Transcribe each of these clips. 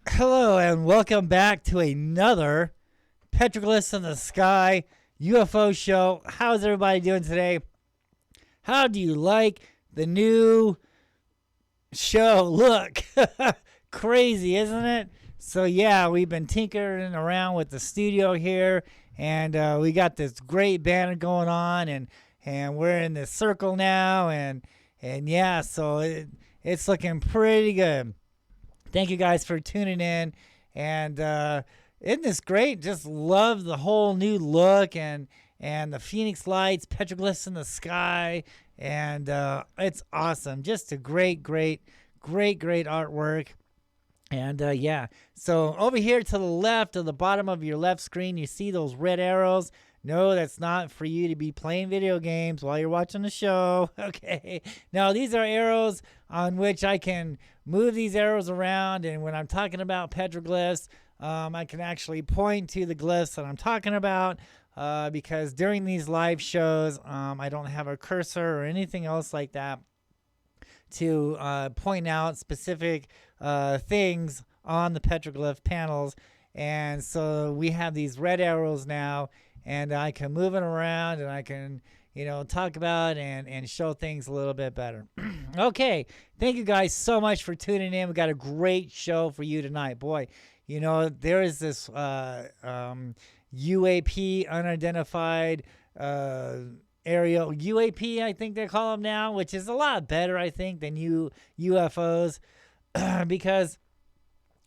Hello and welcome back to another Petroglyphs in the Sky UFO show. How's everybody doing today? How do you like the new show? Look, crazy, isn't it? So yeah, we've been tinkering around with the studio here, and we got this great banner going on, and we're in this circle now, and yeah, so it's looking pretty good. Thank you guys for tuning in, and isn't this great? Just love the whole new look and the Phoenix lights, petroglyphs in the sky, and it's awesome. Just a great artwork. And yeah, so over here to the left, of the bottom of your left screen, you see those red arrows. No, that's not for you to be playing video games while you're watching the show. Okay. Now, these are arrows on which I can move these arrows around. And when I'm talking about petroglyphs, I can actually point to the glyphs that I'm talking about because during these live shows, I don't have a cursor or anything else like that to point out specific things on the petroglyph panels. And so we have these red arrows now, and I can move it around, and I can, talk about and show things a little bit better. Okay, thank you guys so much for tuning in. We got a great show for you tonight. Boy, there is this UAP, unidentified aerial UAP, I think they call them now, which is a lot better, I think, than UFOs. Because,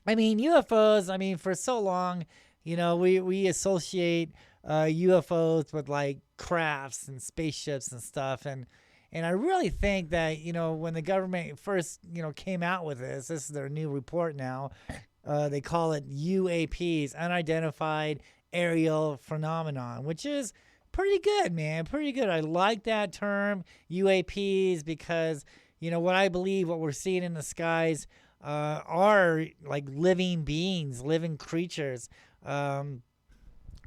UFOs, for so long, we associate UFOs with like crafts and spaceships and stuff. And I really think that, when the government first, came out with this is their new report now. They call it UAPs, unidentified aerial phenomenon, which is pretty good, man. Pretty good. I like that term, UAPs, because, what I believe what we're seeing in the skies are like living beings, living creatures.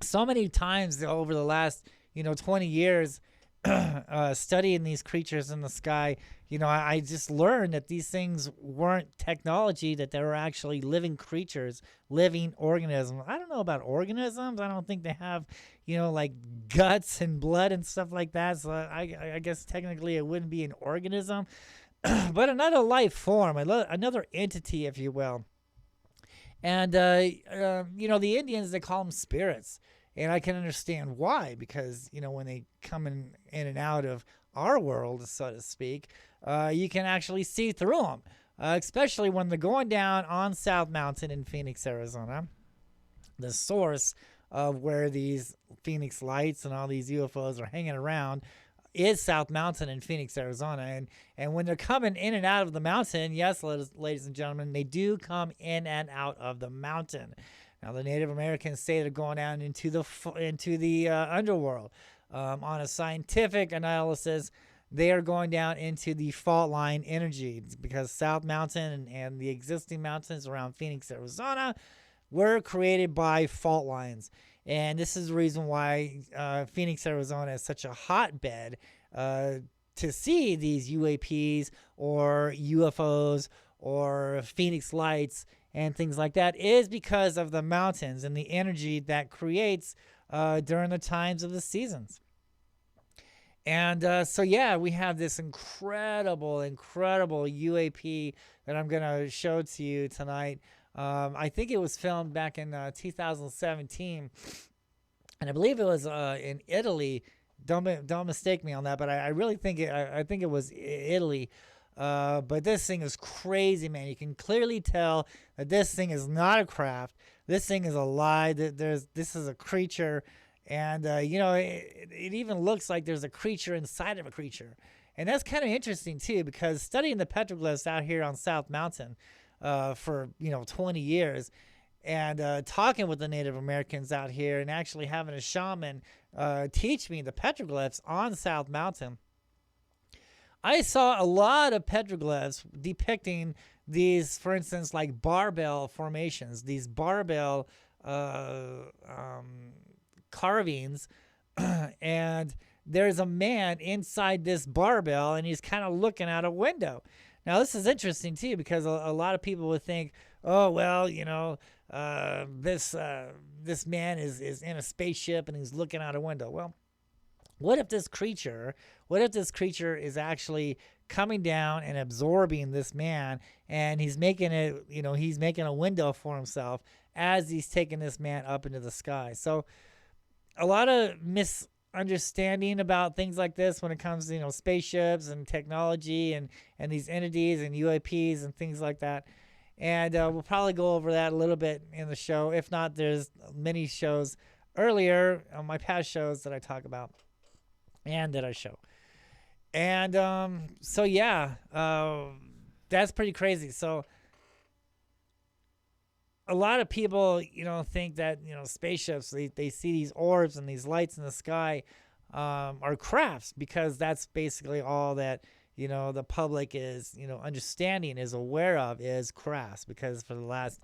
So many times over the last, 20 years, studying these creatures in the sky, I just learned that these things weren't technology, that they were actually living creatures, living organisms. I don't know about organisms. I don't think they have, like guts and blood and stuff like that. So I guess technically it wouldn't be an organism, but another life form, another entity, if you will. And, the Indians, they call them spirits. And I can understand why, because, when they come in and out of our world, so to speak, you can actually see through them, especially when they're going down on South Mountain in Phoenix, Arizona, the source of where these Phoenix lights and all these UFOs are hanging around is South Mountain in Phoenix, Arizona. And when they're coming in and out of the mountain, yes, ladies and gentlemen, they do come in and out of the mountain. Now, the Native Americans say they're going down into the underworld. On a scientific analysis, they are going down into the fault line energy, because South Mountain and the existing mountains around Phoenix, Arizona, were created by fault lines. And this is the reason why Phoenix, Arizona is such a hotbed to see these UAPs or UFOs or Phoenix lights and things like that, is because of the mountains and the energy that creates during the times of the seasons. And so, yeah, we have this incredible UAP that I'm going to show to you tonight. I think it was filmed back in 2017, and I believe it was in Italy. Don't mistake me on that, but I really think I think it was Italy. But this thing is crazy, man. You can clearly tell that this thing is not a craft. This thing is alive. This is a creature, and it even looks like there's a creature inside of a creature, and that's kind of interesting too, because studying the petroglyphs out here on South Mountain for 20 years, and talking with the Native Americans out here, and actually having a shaman teach me the petroglyphs on South Mountain, I saw a lot of petroglyphs depicting these, for instance, like barbell formations, these barbell carvings, and there's a man inside this barbell, and he's kind of looking out a window. Now, this is interesting too because a lot of people would think, oh well, this man is in a spaceship and he's looking out a window. Well, what if this creature, is actually coming down and absorbing this man, and he's making it, he's making a window for himself as he's taking this man up into the sky. So a lot of misunderstanding about things like this when it comes to spaceships and technology and these entities and UAPs and things like that. And we'll probably go over that a little bit in the show. If not, there's many shows earlier on my past shows that I talk about and that I show. And so yeah, that's pretty crazy. So a lot of people, think that, spaceships, they see these orbs and these lights in the sky are crafts, because that's basically all that, the public is, understanding, is aware of, is crafts. Because for the last,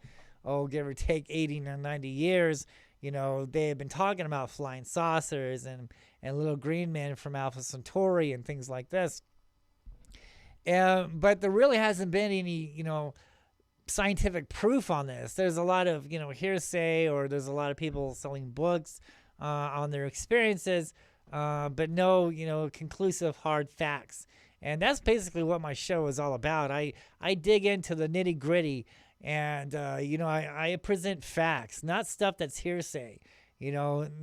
give or take 80 or 90 years, they have been talking about flying saucers and little green men from Alpha Centauri and things like this. But there really hasn't been any, scientific proof on this. There's a lot of, hearsay, or there's a lot of people selling books on their experiences, but no, conclusive hard facts. And that's basically what my show is all about. I dig into the nitty gritty, and, I present facts, not stuff that's hearsay,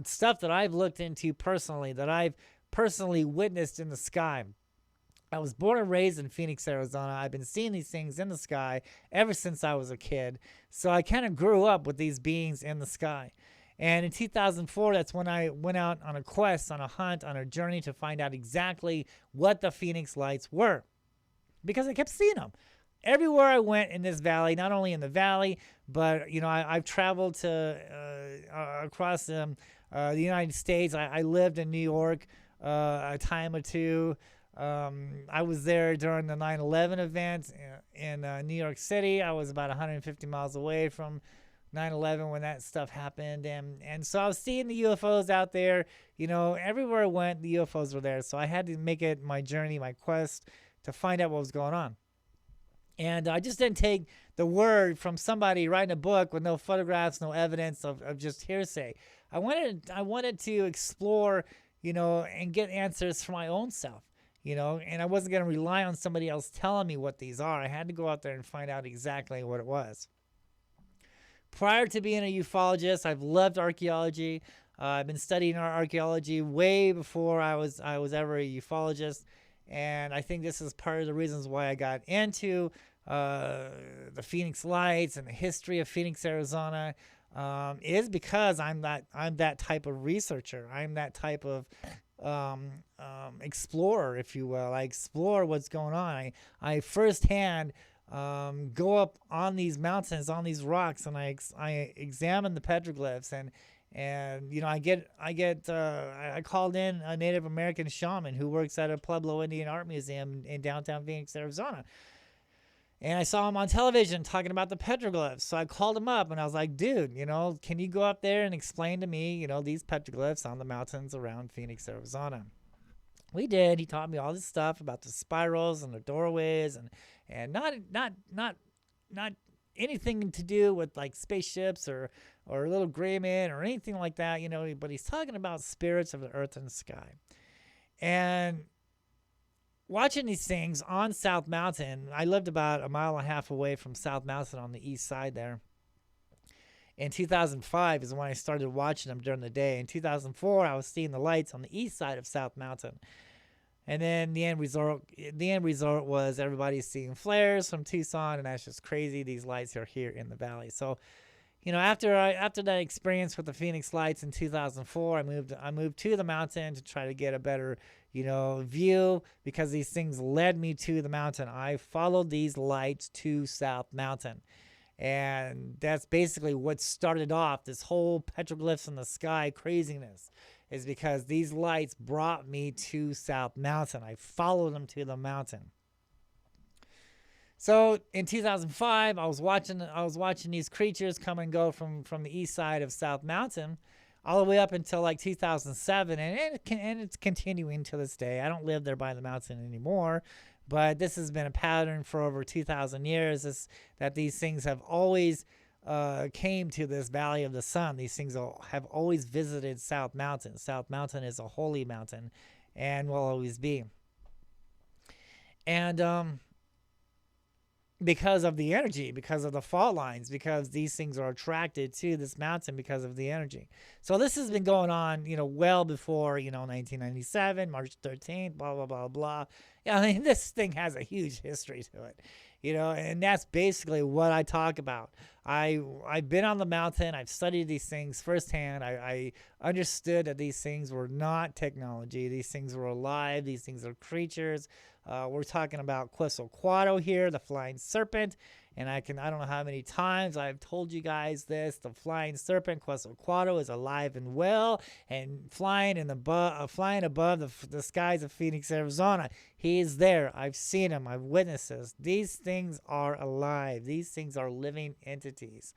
stuff that I've looked into personally, that I've personally witnessed in the sky. I was born and raised in Phoenix, Arizona. I've been seeing these things in the sky ever since I was a kid. So I kind of grew up with these beings in the sky. And in 2004, that's when I went out on a quest, on a hunt, on a journey to find out exactly what the Phoenix lights were. Because I kept seeing them. Everywhere I went in this valley, not only in the valley, but, I've traveled to across the United States. I lived in New York a time or two. I was there during the 9/11 event in New York City. I was about 150 miles away from 9/11 when that stuff happened. And so I was seeing the UFOs out there. Everywhere I went, the UFOs were there. So I had to make it my journey, my quest, to find out what was going on. And I just didn't take the word from somebody writing a book with no photographs, no evidence of just hearsay. I wanted to explore, and get answers for my own self. And I wasn't going to rely on somebody else telling me what these are. I had to go out there and find out exactly what it was. Prior to being a ufologist, I've loved archaeology. I've been studying archaeology way before I was ever a ufologist. And I think this is part of the reasons why I got into the Phoenix Lights and the history of Phoenix, Arizona, is because I'm that type of researcher. I'm that type of explorer, if you will. I explore what's going on. I firsthand go up on these mountains, on these rocks, and I examine the petroglyphs, and I called in a Native American shaman who works at a Pueblo Indian Art Museum in downtown Phoenix, Arizona. And I saw him on television talking about the petroglyphs. So I called him up and I was like, dude, can you go up there and explain to me, these petroglyphs on the mountains around Phoenix, Arizona? We did. He taught me all this stuff about the spirals and the doorways and not anything to do with like spaceships or little gray men or anything like that, but he's talking about spirits of the earth and the sky. And watching these things on South Mountain, I lived about a mile and a half away from South Mountain on the east side there. In 2005 is when I started watching them during the day. In 2004, I was seeing the lights on the east side of South Mountain. And then the end result was everybody's seeing flares from Tucson, and that's just crazy. These lights are here in the valley. So, after that experience with the Phoenix Lights in 2004, I moved to the mountain to try to get a better, view, because these things led me to the mountain. I followed these lights to South Mountain. And that's basically what started off this whole petroglyphs in the sky craziness, is because these lights brought me to South Mountain. I followed them to the mountain. So in 2005, I was watching these creatures come and go from the east side of South Mountain all the way up until like 2007, and it's continuing to this day. I don't live there by the mountain anymore, But this has been a pattern for over 2,000 years, that these things have always came to this Valley of the Sun. These things have always visited South Mountain. South Mountain is a holy mountain and will always be. And because of the energy, because of the fault lines, because these things are attracted to this mountain because of the energy. So this has been going on, well before, 1997, March 13th, blah, blah, blah, blah. Yeah, I mean, this thing has a huge history to it, and that's basically what I talk about. I've been on the mountain. I've studied these things firsthand. I understood that these things were not technology. These things were alive. These things are creatures. We're talking about Quetzalcoatl here, the flying serpent. And I don't know how many times I've told you guys this. The flying serpent, Quetzalcoatl, is alive and well and flying above the skies of Phoenix, Arizona. He is there. I've seen him. I've witnessed this. These things are alive. These things are living entities.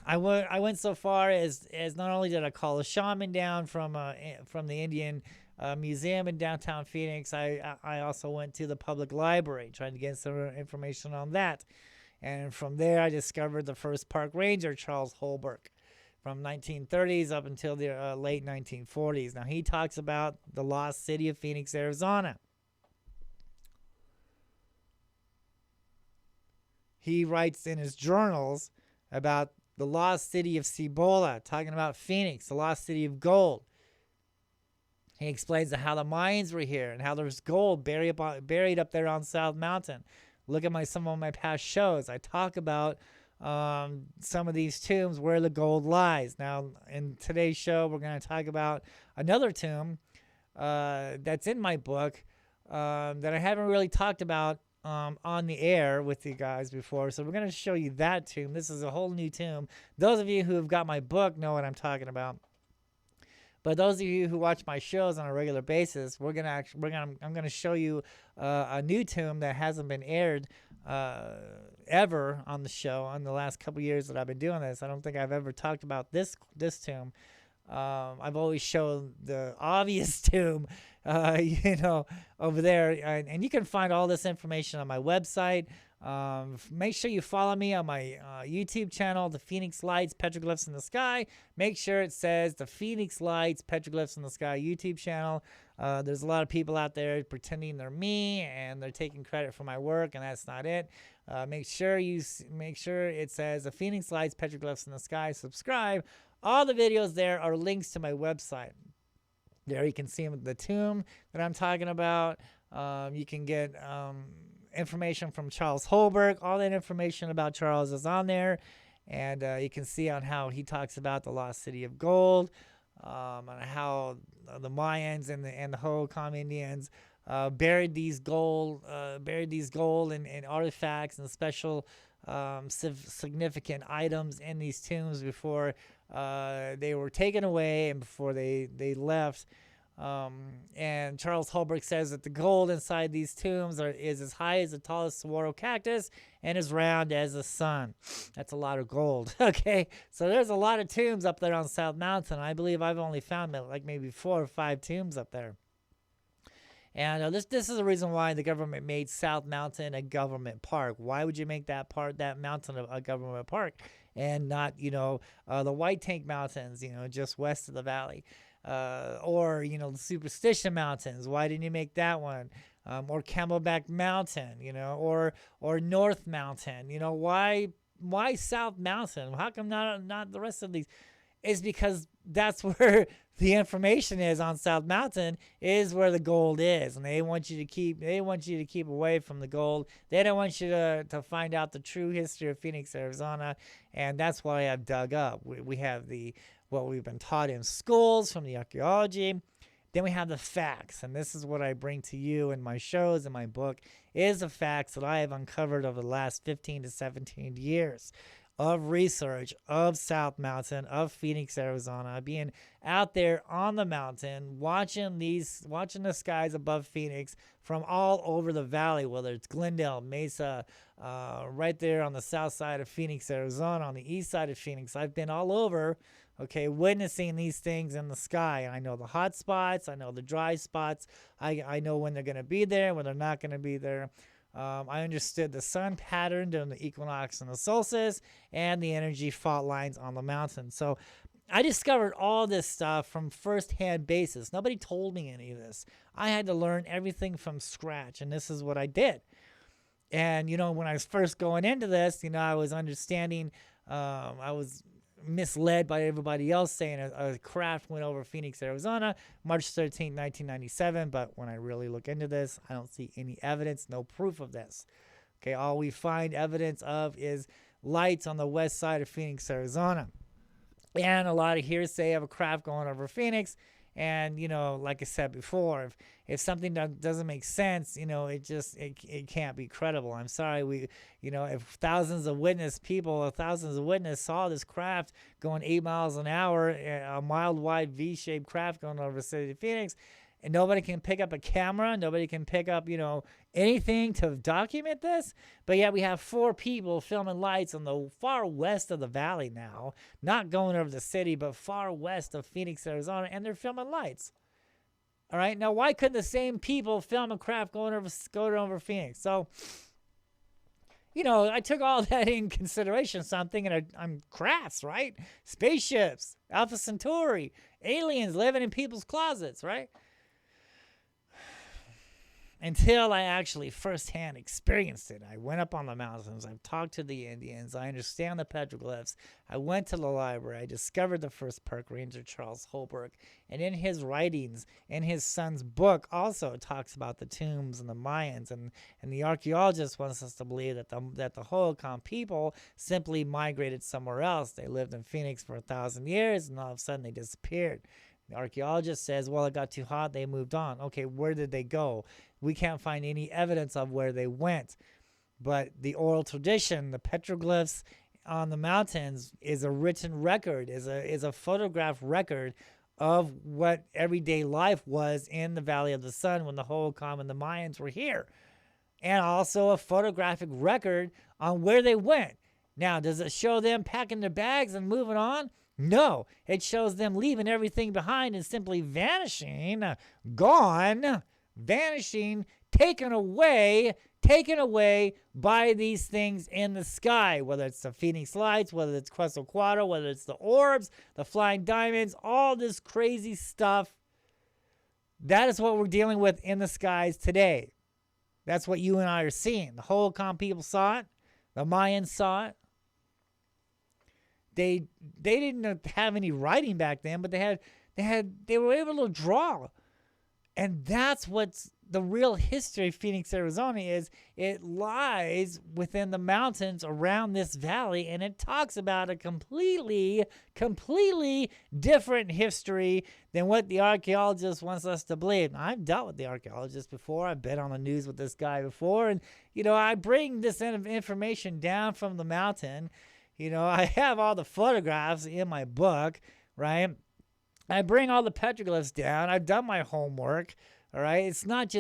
I went so far as not only did I call a shaman down from the Indian museum in downtown Phoenix, I also went to the public library trying to get some information on that. And from there, I discovered the first park ranger, Charles Holbrook, from 1930s up until the late 1940s. Now, he talks about the lost city of Phoenix, Arizona. He writes in his journals about the lost city of Cibola, talking about Phoenix, the lost city of gold. He explains how the Mayans were here and how there's gold buried up there on South Mountain. Look at some of my past shows. I talk about some of these tombs where the gold lies. Now, in today's show, we're going to talk about another tomb that's in my book that I haven't really talked about on the air with you guys before. So we're going to show you that tomb. This is a whole new tomb. Those of you who have got my book know what I'm talking about. But those of you who watch my shows on a regular basis, I'm gonna show you a new tomb that hasn't been aired ever on the show in the last couple years that I've been doing this. I don't think I've ever talked about this tomb. I've always shown the obvious tomb, over there, and you can find all this information on my website. Make sure you follow me on my YouTube channel, The Phoenix Lights, Petroglyphs in the Sky. Make sure it says The Phoenix Lights, Petroglyphs in the Sky YouTube channel. There's a lot of people out there pretending they're me and they're taking credit for my work, and that's not it. Make sure it says The Phoenix Lights, Petroglyphs in the Sky. Subscribe. All the videos there are links to my website. There you can see the tomb that I'm talking about. You can get information from Charles Holbrook. All that information about Charles is on there. And you can see on how he talks about the lost city of gold, and how the Mayans and the Hohokam Indians buried these gold and artifacts and special significant items in these tombs before they were taken away and before they left. And Charles Holbrook says that the gold inside these tombs is as high as the tallest saguaro cactus and as round as the sun. That's a lot of gold. Okay, so there's a lot of tombs up there on South Mountain. I believe I've only found like maybe 4 or 5 tombs up there. And this is the reason why the government made South Mountain a government park. Why would you make that mountain a government park and not, the White Tank Mountains, just west of the valley? Or the Superstition Mountains. Why didn't you make that one? Or Camelback Mountain, or North Mountain. Why South Mountain? How come not the rest of these? It's because that's where the information is on South Mountain, is where the gold is, and they want you to keep away from the gold. They don't want you to find out the true history of Phoenix, Arizona, and that's why I've dug up. We have what we've been taught in schools from the archaeology. Then we have the facts, and this is what I bring to you in my shows and my book, is the facts that I have uncovered over the last 15 to 17 years of research of South Mountain, of Phoenix, Arizona, being out there on the mountain, watching the skies above Phoenix from all over the valley, whether it's Glendale, Mesa, right there on the south side of Phoenix, Arizona, on the east side of Phoenix. I've been all over okay, witnessing these things in the sky. I know the hot spots. I know the dry spots. I know when they're going to be there, when they're not going to be there. I understood the sun pattern during the equinox and the solstice and the energy fault lines on the mountain. So I discovered all this stuff from first-hand basis. Nobody told me any of this. I had to learn everything from scratch, and this is what I did. And, when I was first going into this, I was understanding, I was misled by everybody else saying a craft went over Phoenix, Arizona, March 13, 1997. But when I really look into this, I don't see any evidence, no proof of this. Okay, all we find evidence of is lights on the west side of Phoenix, Arizona. And a lot of hearsay of a craft going over Phoenix. And, like I said before, if something doesn't make sense, it can't be credible. I'm sorry. If thousands of witness saw this craft going 8 miles an hour, a mile-wide V-shaped craft going over the city of Phoenix, and nobody can pick up a camera, nobody can pick up, anything to document this. But yet we have 4 people filming lights on the far west of the valley now, not going over the city, but far west of Phoenix, Arizona, and they're filming lights. All right, now why couldn't the same people film a craft going over Phoenix? So, I took all that in consideration. So I'm thinking I'm crafts, right? Spaceships, Alpha Centauri, aliens living in people's closets, right? Until I actually firsthand experienced it. I went up on the mountains. I've talked to the Indians. I understand the petroglyphs. I went to the library. I discovered the first park ranger, Charles Holbrook. And in his writings, in his son's book, also talks about the tombs and the Mayans. And the archaeologist wants us to believe that the Hohokam people simply migrated somewhere else. They lived in Phoenix for 1,000 years, and all of a sudden they disappeared. The archaeologist says, well, it got too hot, they moved on. Okay, where did they go? We can't find any evidence of where they went. But the oral tradition, the petroglyphs on the mountains, is a written record, is a photograph record of what everyday life was in the Valley of the Sun when the Hohokam and the Mayans were here. And also a photographic record on where they went. Now, does it show them packing their bags and moving on? No, it shows them leaving everything behind and simply vanishing, gone, vanishing, taken away by these things in the sky, whether it's the Phoenix Lights, whether it's Quetzalcoatl, whether it's the orbs, the flying diamonds, all this crazy stuff. That is what we're dealing with in the skies today. That's what you and I are seeing. The Hohokam people saw it. The Mayans saw it. They didn't have any writing back then, but they were able to draw. And that's what's the real history of Phoenix, Arizona is. It lies within the mountains around this valley, and it talks about a completely different history than what the archaeologist wants us to believe. Now, I've dealt with the archaeologist before. I've been on the news with this guy before, and, I bring this information down from the mountain. I have all the photographs in my book, right? I bring all the petroglyphs down. I've done my homework, all right? It's not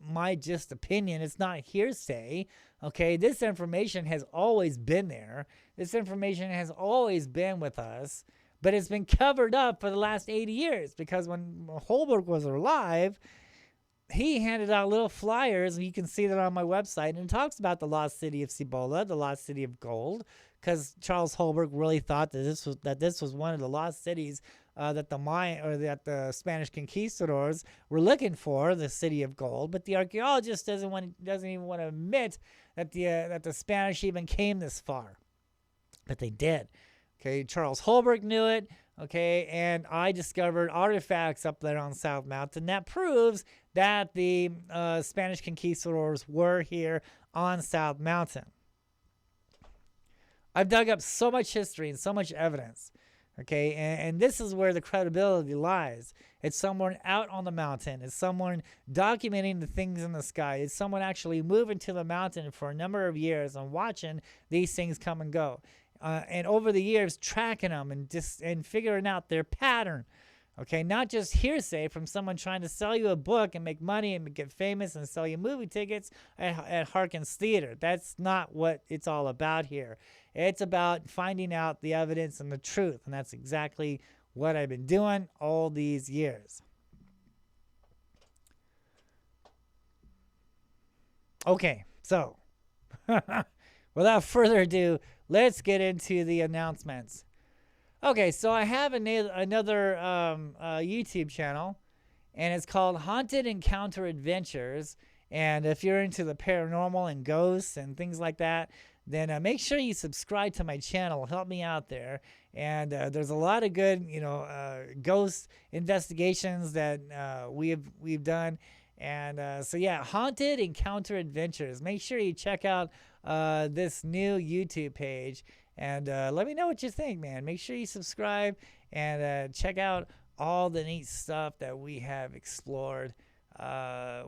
my opinion. It's not hearsay, okay? This information has always been there. This information has always been with us, but it's been covered up for the last 80 years because when Holbrook was alive, he handed out little flyers, and you can see that on my website, and it talks about the lost city of Cibola, the lost city of gold, because Charles Holbrook really thought that this was one of the lost cities that the Spanish conquistadors were looking for, the city of gold. But the archaeologist doesn't even want to admit that the Spanish even came this far, but they did. Okay, Charles Holbrook knew it. Okay, and I discovered artifacts up there on South Mountain that proves that the Spanish conquistadors were here on South Mountain. I've dug up so much history and so much evidence, okay, and this is where the credibility lies. It's someone out on the mountain. It's someone documenting the things in the sky. It's someone actually moving to the mountain for a number of years and watching these things come and go. And over the years, tracking them and figuring out their pattern, Okay, not just hearsay from someone trying to sell you a book and make money and get famous and sell you movie tickets at Harkins Theater. That's not what it's all about here. It's about finding out the evidence and the truth, and that's exactly what I've been doing all these years. Okay, so without further ado, let's get into the announcements. Okay, so I have another YouTube channel, and it's called Haunted Encounter Adventures. And if you're into the paranormal and ghosts and things like that, then make sure you subscribe to my channel. Help me out there. And there's a lot of good, ghost investigations that we've done. And so yeah, Haunted Encounter Adventures. Make sure you check out this new YouTube page. And let me know what you think, man. Make sure you subscribe and check out all the neat stuff that we have explored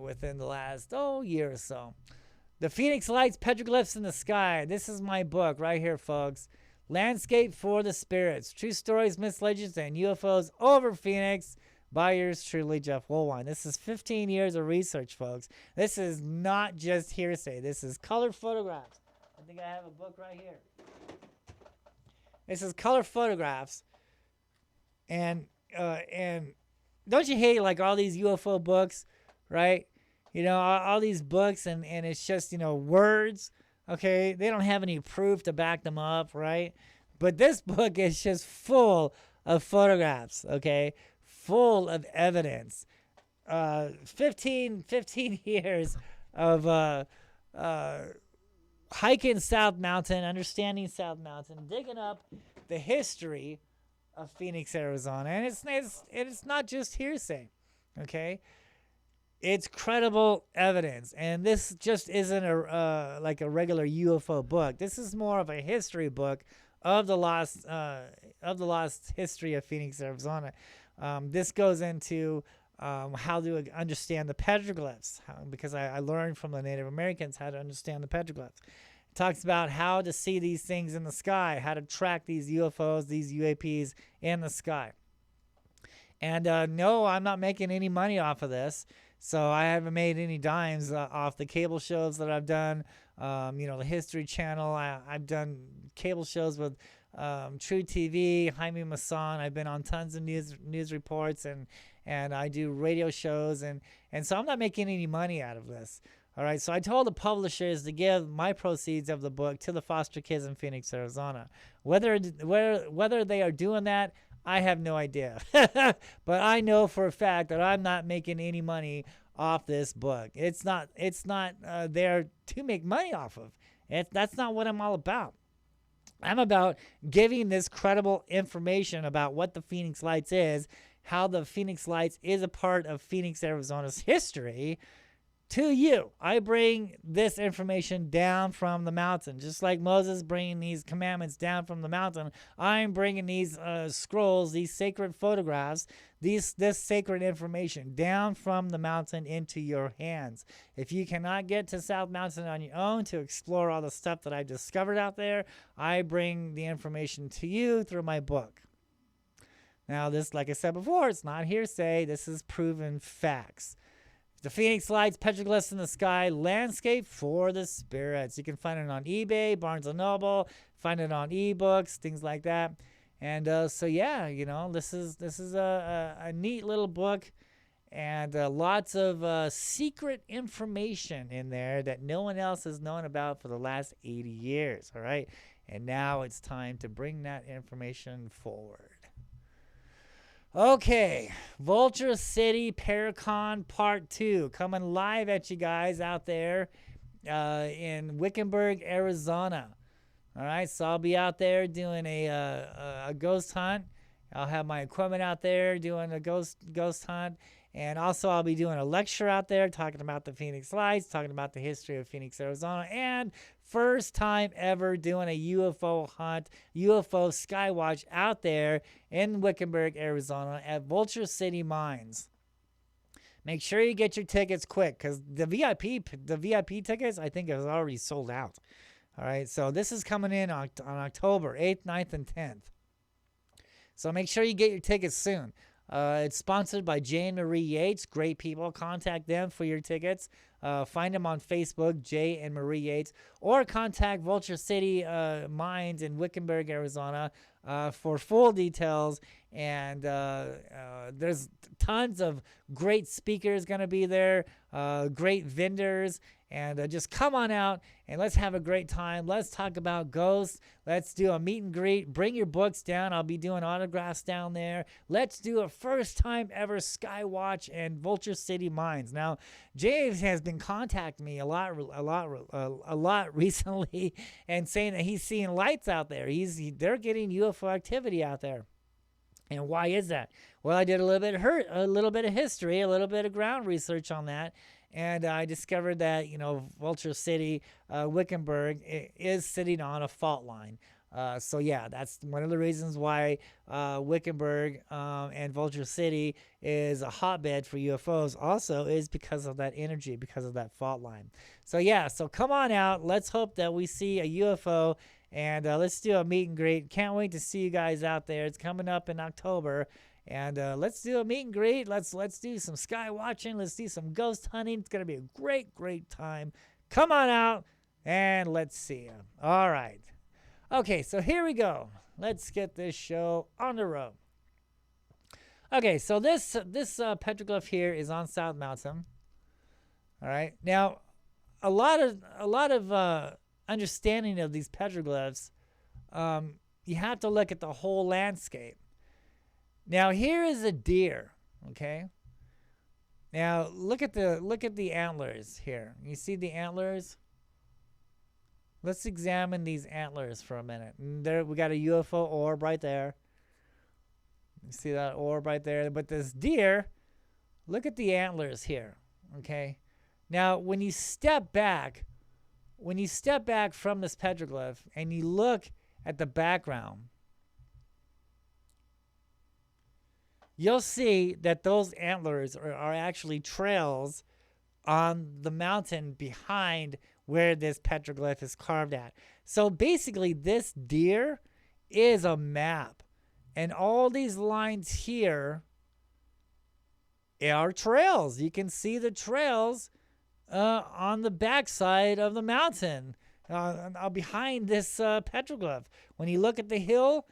within the last year or so. The Phoenix Lights, Petroglyphs in the Sky. This is my book right here, folks. Landscape for the Spirits. True Stories, Myths, Legends, and UFOs over Phoenix. By yours truly, Jeff Woolwine. This is 15 years of research, folks. This is not just hearsay. This is color photographs. I think I have a book right here. This is color photographs, and don't you hate like all these UFO books, right? All these books, and it's just words. Okay, they don't have any proof to back them up, right? But this book is just full of photographs. Okay, full of evidence. 15 years of hiking South Mountain, understanding South Mountain, digging up the history of Phoenix, Arizona, and it's not just hearsay, okay? It's credible evidence, and this just isn't like a regular UFO book. This is more of a history book of the lost history of Phoenix, Arizona. This goes into how to understand the petroglyphs, because I learned from the Native Americans how to understand the petroglyphs. It talks about how to see these things in the sky, how to track these UFOs, these UAPs in the sky. And no, I'm not making any money off of this. So I haven't made any dimes off the cable shows that I've done. The History Channel. I've done cable shows with True TV, Jaime Maussan. I've been on tons of news reports, and I do radio shows, and so I'm not making any money out of this. All right, so I told the publishers to give my proceeds of the book to the foster kids in Phoenix, Arizona. Whether they are doing that, I have no idea. But I know for a fact that I'm not making any money off this book. It's not there to make money off of. That's not what I'm all about. I'm about giving this credible information about what the Phoenix Lights is, how the Phoenix Lights is a part of Phoenix, Arizona's history to you. I bring this information down from the mountain, just like Moses bringing these commandments down from the mountain. I'm bringing these scrolls, these sacred photographs, this sacred information down from the mountain into your hands. If you cannot get to South Mountain on your own to explore all the stuff that I discovered out there, I bring the information to you through my book. Now, this, like I said before, it's not hearsay. This is proven facts. The Phoenix Lights, Petroglyphs in the Sky, Landscape for the Spirits. You can find it on eBay, Barnes & Noble, find it on ebooks, things like that. And so yeah, this is a neat little book, and lots of secret information in there that no one else has known about for the last 80 years. All right, and now it's time to bring that information forward. Okay, Vulture City Paracon Part 2 coming live at you guys out there in Wickenburg, Arizona. All right, so I'll be out there doing a ghost hunt. I'll have my equipment out there doing a ghost hunt, and also I'll be doing a lecture out there talking about the Phoenix Lights, talking about the history of Phoenix, Arizona, and first time ever doing a UFO hunt, UFO skywatch out there in Wickenburg, Arizona at Vulture City Mines. Make sure you get your tickets quick, because the VIP tickets, I think, is already sold out. All right, so this is coming in on October 8th, 9th, and 10th. So make sure you get your tickets soon. It's sponsored by Jay and Marie Yates. Great people. Contact them for your tickets. Find them on Facebook, Jay and Marie Yates, or contact Vulture City Mines in Wickenburg, Arizona, for full details. And there's tons of great speakers going to be there, great vendors. And just come on out and let's have a great time. Let's talk about ghosts. Let's do a meet and greet. Bring your books down. I'll be doing autographs down there. Let's do a first time ever Skywatch and Vulture City Mines. Now, James has been contacting me a lot recently and saying that he's seeing lights out there. They're getting UFO activity out there. And why is that? Well, I did a little bit of history, a little bit of ground research on that. And I discovered that, Vulture City, Wickenburg is sitting on a fault line. So, yeah, that's one of the reasons why Wickenburg and Vulture City is a hotbed for UFOs also is because of that energy, because of that fault line. So, yeah, so come on out. Let's hope that we see a UFO, and let's do a meet and greet. Can't wait to see you guys out there. It's coming up in October. And let's do a meet and greet. Let's do some sky watching. Let's do some ghost hunting. It's going to be a great, great time. Come on out and let's see you. All right. Okay, so here we go. Let's get this show on the road. Okay, so this petroglyph here is on South Mountain. All right. Now, a lot of understanding of these petroglyphs, you have to look at the whole landscape. Now here is a deer, okay? Now look at the antlers here. You see the antlers? Let's examine these antlers for a minute. And there we got a UFO orb right there. You see that orb right there? But this deer, look at the antlers here, okay? Now when you step back from this petroglyph and you look at the background, you'll see that those antlers are actually trails on the mountain behind where this petroglyph is carved at. So basically, this deer is a map. And all these lines here are trails. You can see the trails on the backside of the mountain behind this petroglyph. When you look at the hill,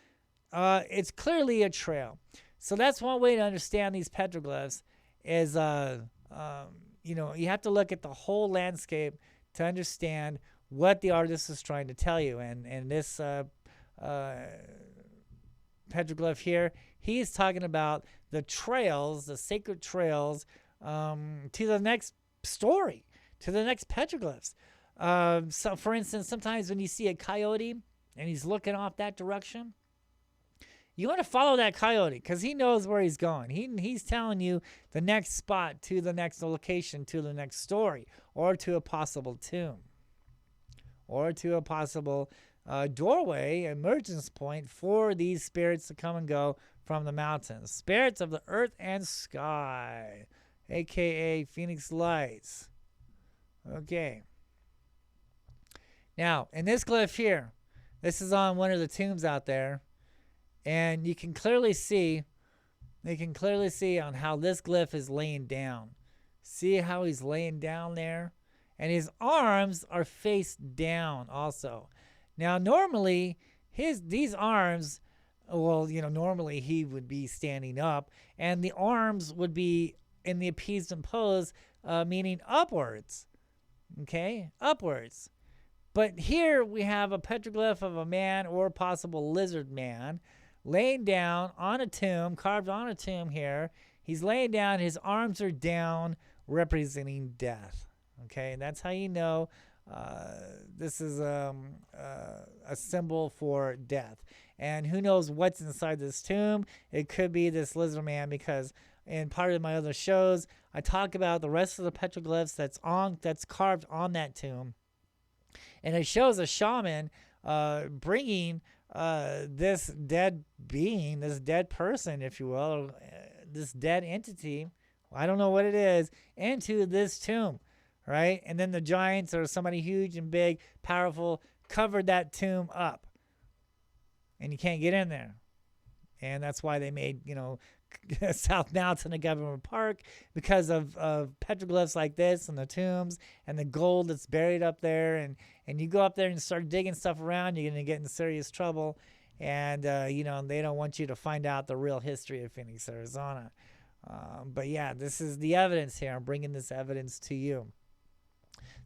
it's clearly a trail. So that's one way to understand these petroglyphs is, you have to look at the whole landscape to understand what the artist is trying to tell you. And this petroglyph here, he's talking about the trails, the sacred trails, to the next story, to the next petroglyphs. So, for instance, sometimes when you see a coyote and he's looking off that direction, you want to follow that coyote because he knows where he's going. He's telling you the next spot, to the next location, to the next story, or to a possible tomb, or to a possible doorway, emergence point for these spirits to come and go from the mountains. Spirits of the earth and sky, a.k.a. Phoenix Lights. Okay. Now, in this glyph here, this is on one of the tombs out there. And you can clearly see on how this glyph is laying down. See how he's laying down there? And his arms are face down also. Now, normally, these arms, normally he would be standing up, and the arms would be in the appeasement pose, meaning upwards. Okay? Upwards. But here we have a petroglyph of a man or a possible lizard man laying down on a tomb, carved on a tomb here. He's laying down. His arms are down, representing death. Okay, and that's how you know this is a symbol for death. And who knows what's inside this tomb? It could be this lizard man, because in part of my other shows, I talk about the rest of the petroglyphs that's carved on that tomb. And it shows a shaman bringing this dead being, this dead person, if you will, this dead entity, I don't know what it is, into this tomb, right? And then the giants, or somebody huge and big, powerful, covered that tomb up. And you can't get in there. And that's why they made, South Mountain of Government Park because of petroglyphs like this and the tombs and the gold that's buried up there. And you go up there and start digging stuff around, you're going to get in serious trouble. And, they don't want you to find out the real history of Phoenix, Arizona. But yeah, this is the evidence here. I'm bringing this evidence to you.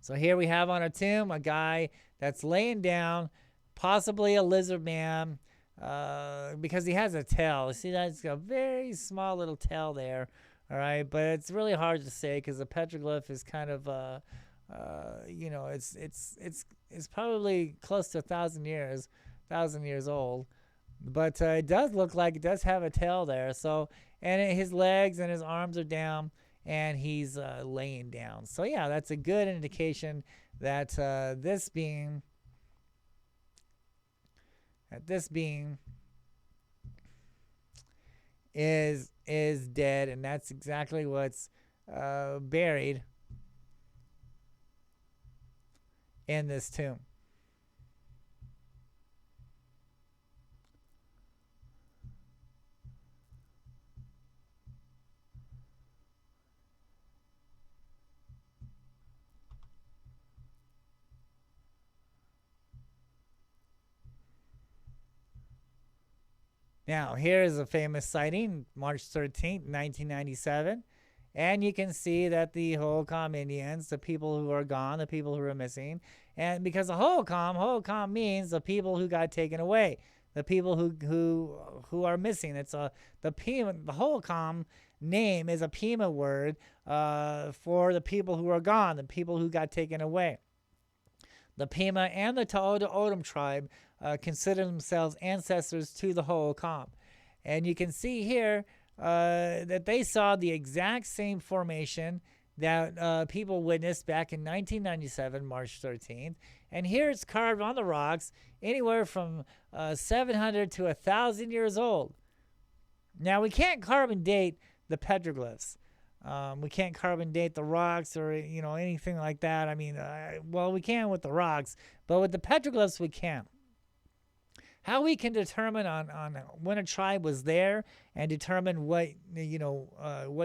So here we have on a tomb a guy that's laying down, possibly a lizard man, because he has a tail. See, that's got a very small little tail there. All right, but it's really hard to say because the petroglyph is kind of, it's probably close to 1,000 years old. But it does look like it does have a tail there. So, and his legs and his arms are down, and he's laying down. So yeah, that's a good indication that this being is dead, and that's exactly what's buried in this tomb. Now, here is a famous sighting, March 13th, 1997. And you can see that the Hohokam Indians, the people who are gone, the people who are missing, and because of Hohokam means the people who got taken away, the people who are missing. It's the Hohokam name is a Pima word for the people who are gone, the people who got taken away. The Pima and the Tohono O'odham tribe consider themselves ancestors to the Hohokam. And you can see here that they saw the exact same formation that people witnessed back in 1997, March 13th. And here it's carved on the rocks anywhere from 700 to 1,000 years old. Now, we can't carbon date the petroglyphs. We can't carbon date the rocks or, anything like that. I mean, we can with the rocks, but with the petroglyphs, we can't. How we can determine on when a tribe was there and determine what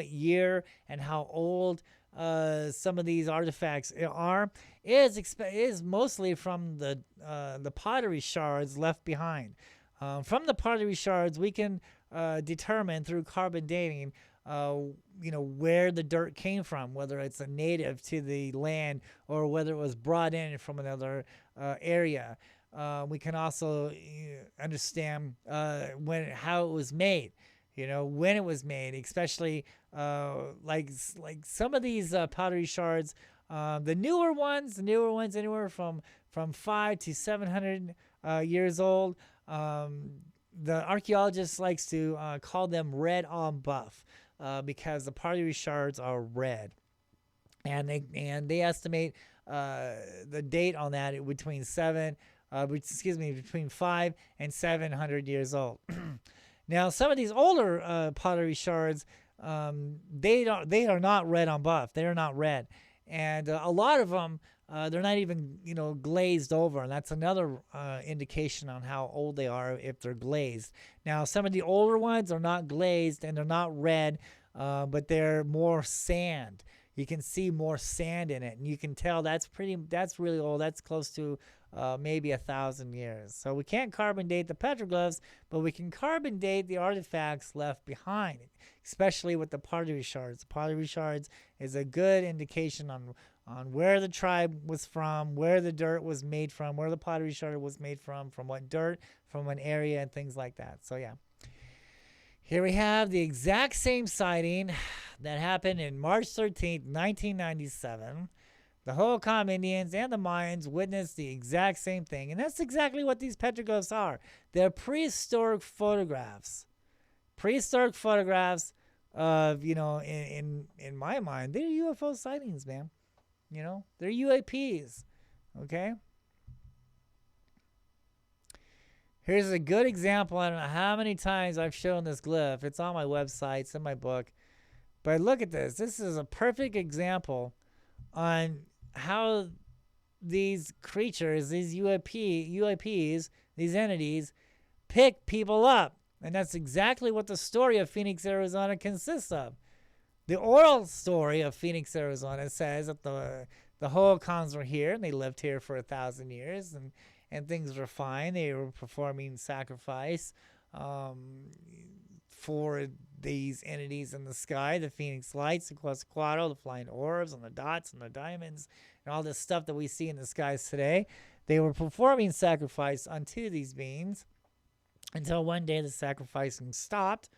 year and how old some of these artifacts are is mostly from the pottery shards left behind. From the pottery shards, we can determine through carbon dating where the dirt came from, whether it's a native to the land or whether it was brought in from another area. We can also understand how it was made, when it was made, especially like some of these pottery shards, the newer ones anywhere from 500 to 700 years old. The archaeologist likes to call them red on buff because the pottery shards are red, and they estimate the date on that between 5 and 700 years old. Now, some of these older pottery shards, they are not red on buff. They are not red, and a lot of them they're not even glazed over, and that's another indication on how old they are if they're glazed. Now, some of the older ones are not glazed and they're not red, but they're more sand. You can see more sand in it, and you can tell that's really old. That's close to maybe 1,000 years. So we can't carbon date the petroglyphs, but we can carbon date the artifacts left behind, especially with the pottery shards. The pottery shards is a good indication on where the tribe was from, where the dirt was made from, where the pottery shard was made from what dirt, from an area, and things like that. So yeah. Here we have the exact same sighting that happened in March 13th, 1997. The Hohokam Indians and the Mayans witnessed the exact same thing. And that's exactly what these petroglyphs are. They're prehistoric photographs. Prehistoric photographs of, in my mind, they're UFO sightings, man. They're UAPs. Okay? Here's a good example. I don't know how many times I've shown this glyph. It's on my website. It's in my book. But look at this. This is a perfect example on how these creatures, these UAPs, these entities, pick people up. And that's exactly what the story of Phoenix, Arizona consists of. The oral story of Phoenix, Arizona says that the Hohokans were here and they lived here for 1,000 years, and things were fine. They were performing sacrifice for these entities in the sky, the Phoenix Lights, the Quetzalcoatl, the flying orbs, and the dots and the diamonds, and all this stuff that we see in the skies today. They were performing sacrifice unto these beings until one day the sacrificing stopped.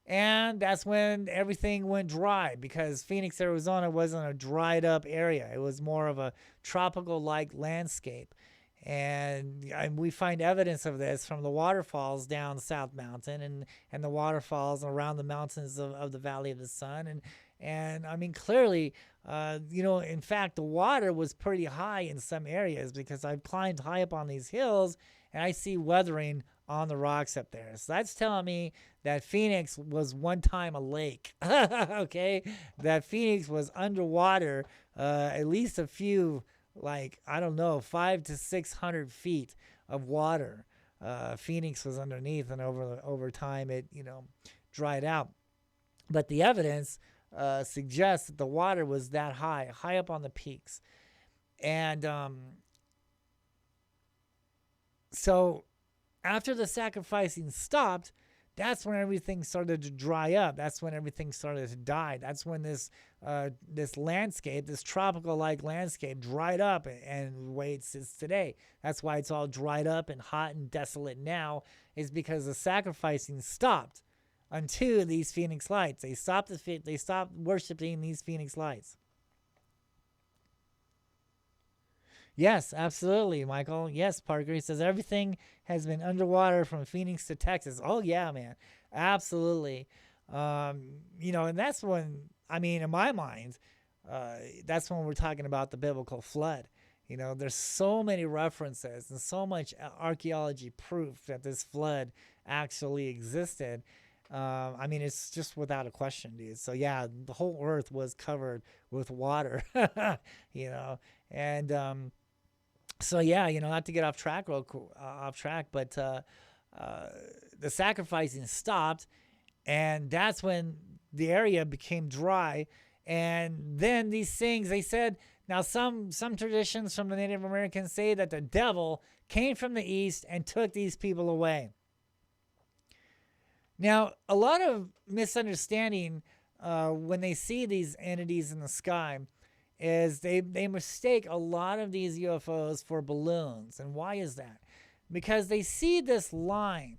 And that's when everything went dry, because Phoenix, Arizona wasn't a dried up area. It was more of a tropical like landscape. And we find evidence of this from the waterfalls down South Mountain, and the waterfalls around the mountains of the Valley of the Sun. And I mean, clearly, in fact, the water was pretty high in some areas, because I've climbed high up on these hills and I see weathering on the rocks up there. So that's telling me that Phoenix was one time a lake. Okay? That Phoenix was underwater, at least a few, like, I don't know, 500 to 600 feet of water. Phoenix was underneath, and over time it, dried out. But the evidence suggests that the water was that high up on the peaks. And so after the sacrificing stopped, that's when everything started to dry up. That's when everything started to die. That's when this landscape, this tropical-like landscape, dried up and the way it sits today. That's why it's all dried up and hot and desolate now, is because the sacrificing stopped unto these Phoenix Lights. They stopped worshiping these Phoenix Lights. Yes, absolutely, Michael. Yes, Parker. He says everything has been underwater from Phoenix to Texas. Oh, yeah, man. Absolutely. And that's when, in my mind, that's when we're talking about the biblical flood. There's so many references and so much archaeology proof that this flood actually existed. It's just without a question, dude. So, yeah, the whole earth was covered with water, and so yeah, not to get off track, but the sacrificing stopped, and that's when the area became dry. And then these things, they said, now some traditions from the Native Americans say that the devil came from the east and took these people away. Now, a lot of misunderstanding when they see these entities in the sky is they mistake a lot of these UFOs for balloons. And why is that? Because they see this line.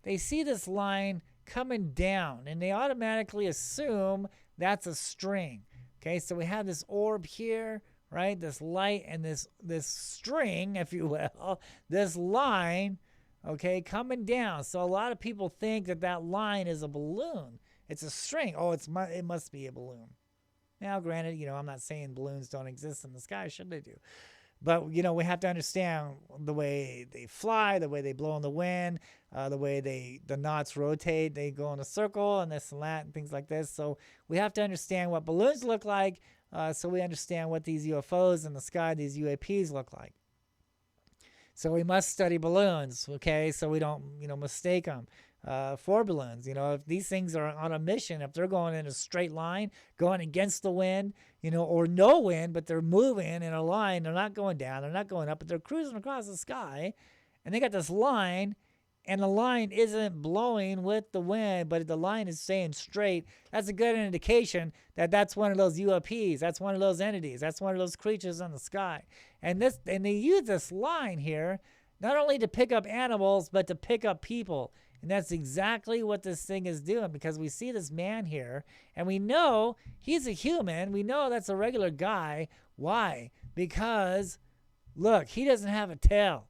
They see this line coming down, and they automatically assume that's a string. Okay, so we have this orb here, right? This light and this string, if you will, this line, okay, coming down. So a lot of people think that line is a balloon. It's a string. Oh, it must be a balloon. Now, granted, I'm not saying balloons don't exist in the sky. Should they do? But, we have to understand the way they fly, the way they blow in the wind, the way the knots rotate. They go in a circle and this and that and things like this. So we have to understand what balloons look like, so we understand what these UFOs in the sky, these UAPs, look like. So we must study balloons, okay, so we don't, mistake them for balloons. If these things are on a mission, if they're going in a straight line, going against the wind, or no wind, but they're moving in a line, they're not going down, they're not going up, but they're cruising across the sky, and they got this line, and the line isn't blowing with the wind, but the line is staying straight, that's a good indication that that's one of those UAPs, that's one of those entities, that's one of those creatures in the sky. And they use this line here not only to pick up animals, but to pick up people. And that's exactly what this thing is doing, because we see this man here, and we know he's a human. We know that's a regular guy. Why? Because, look, he doesn't have a tail.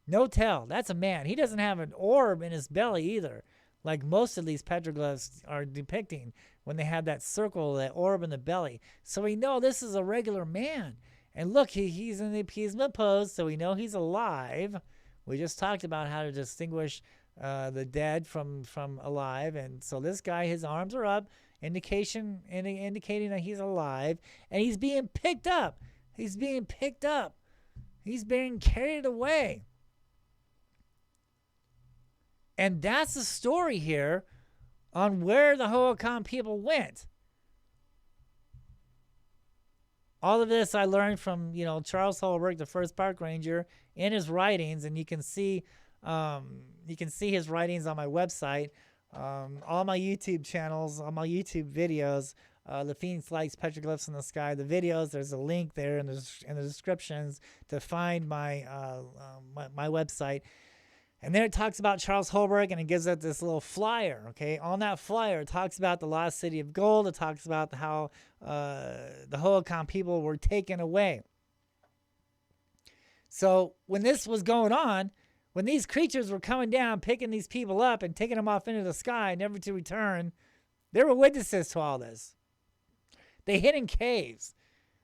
No tail. That's a man. He doesn't have an orb in his belly either, like most of these petroglyphs are depicting when they have that circle, that orb in the belly. So we know this is a regular man. And look, he's in the appeasement pose, so we know he's alive. We just talked about how to distinguish the dead from alive, and so this guy, his arms are up, indicating that he's alive, and he's being picked up. He's being carried away. And that's the story here on where the Hohokam people went. All of this I learned from, Charles Holbrook, the first park ranger, in his writings, and you can see his writings on my website, all my YouTube channels, all my YouTube videos. The Phoenix Lights, Petroglyphs in the Sky, the videos. There's a link there in the descriptions to find my website. And there it talks about Charles Holbrook, and it gives it this little flyer, okay? On that flyer, it talks about the lost city of gold. It talks about how the Hohokam people were taken away. So when this was going on, when these creatures were coming down, picking these people up and taking them off into the sky, never to return, there were witnesses to all this. They hid in caves.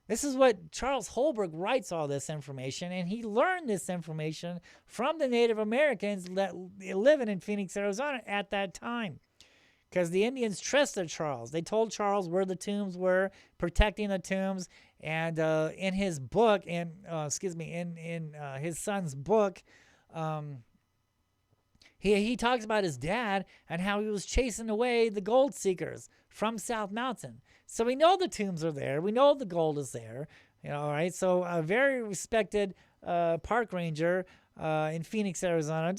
This is what Charles Holbrook writes all this information, and he learned this information from the Native Americans that living in Phoenix, Arizona at that time. Because the Indians trusted Charles. They told Charles where the tombs were, protecting the tombs, and in his book, in his son's book, he talks about his dad and how he was chasing away the gold seekers from South Mountain. So we know the tombs are there. We know the gold is there. All right. So a very respected park ranger in Phoenix, Arizona.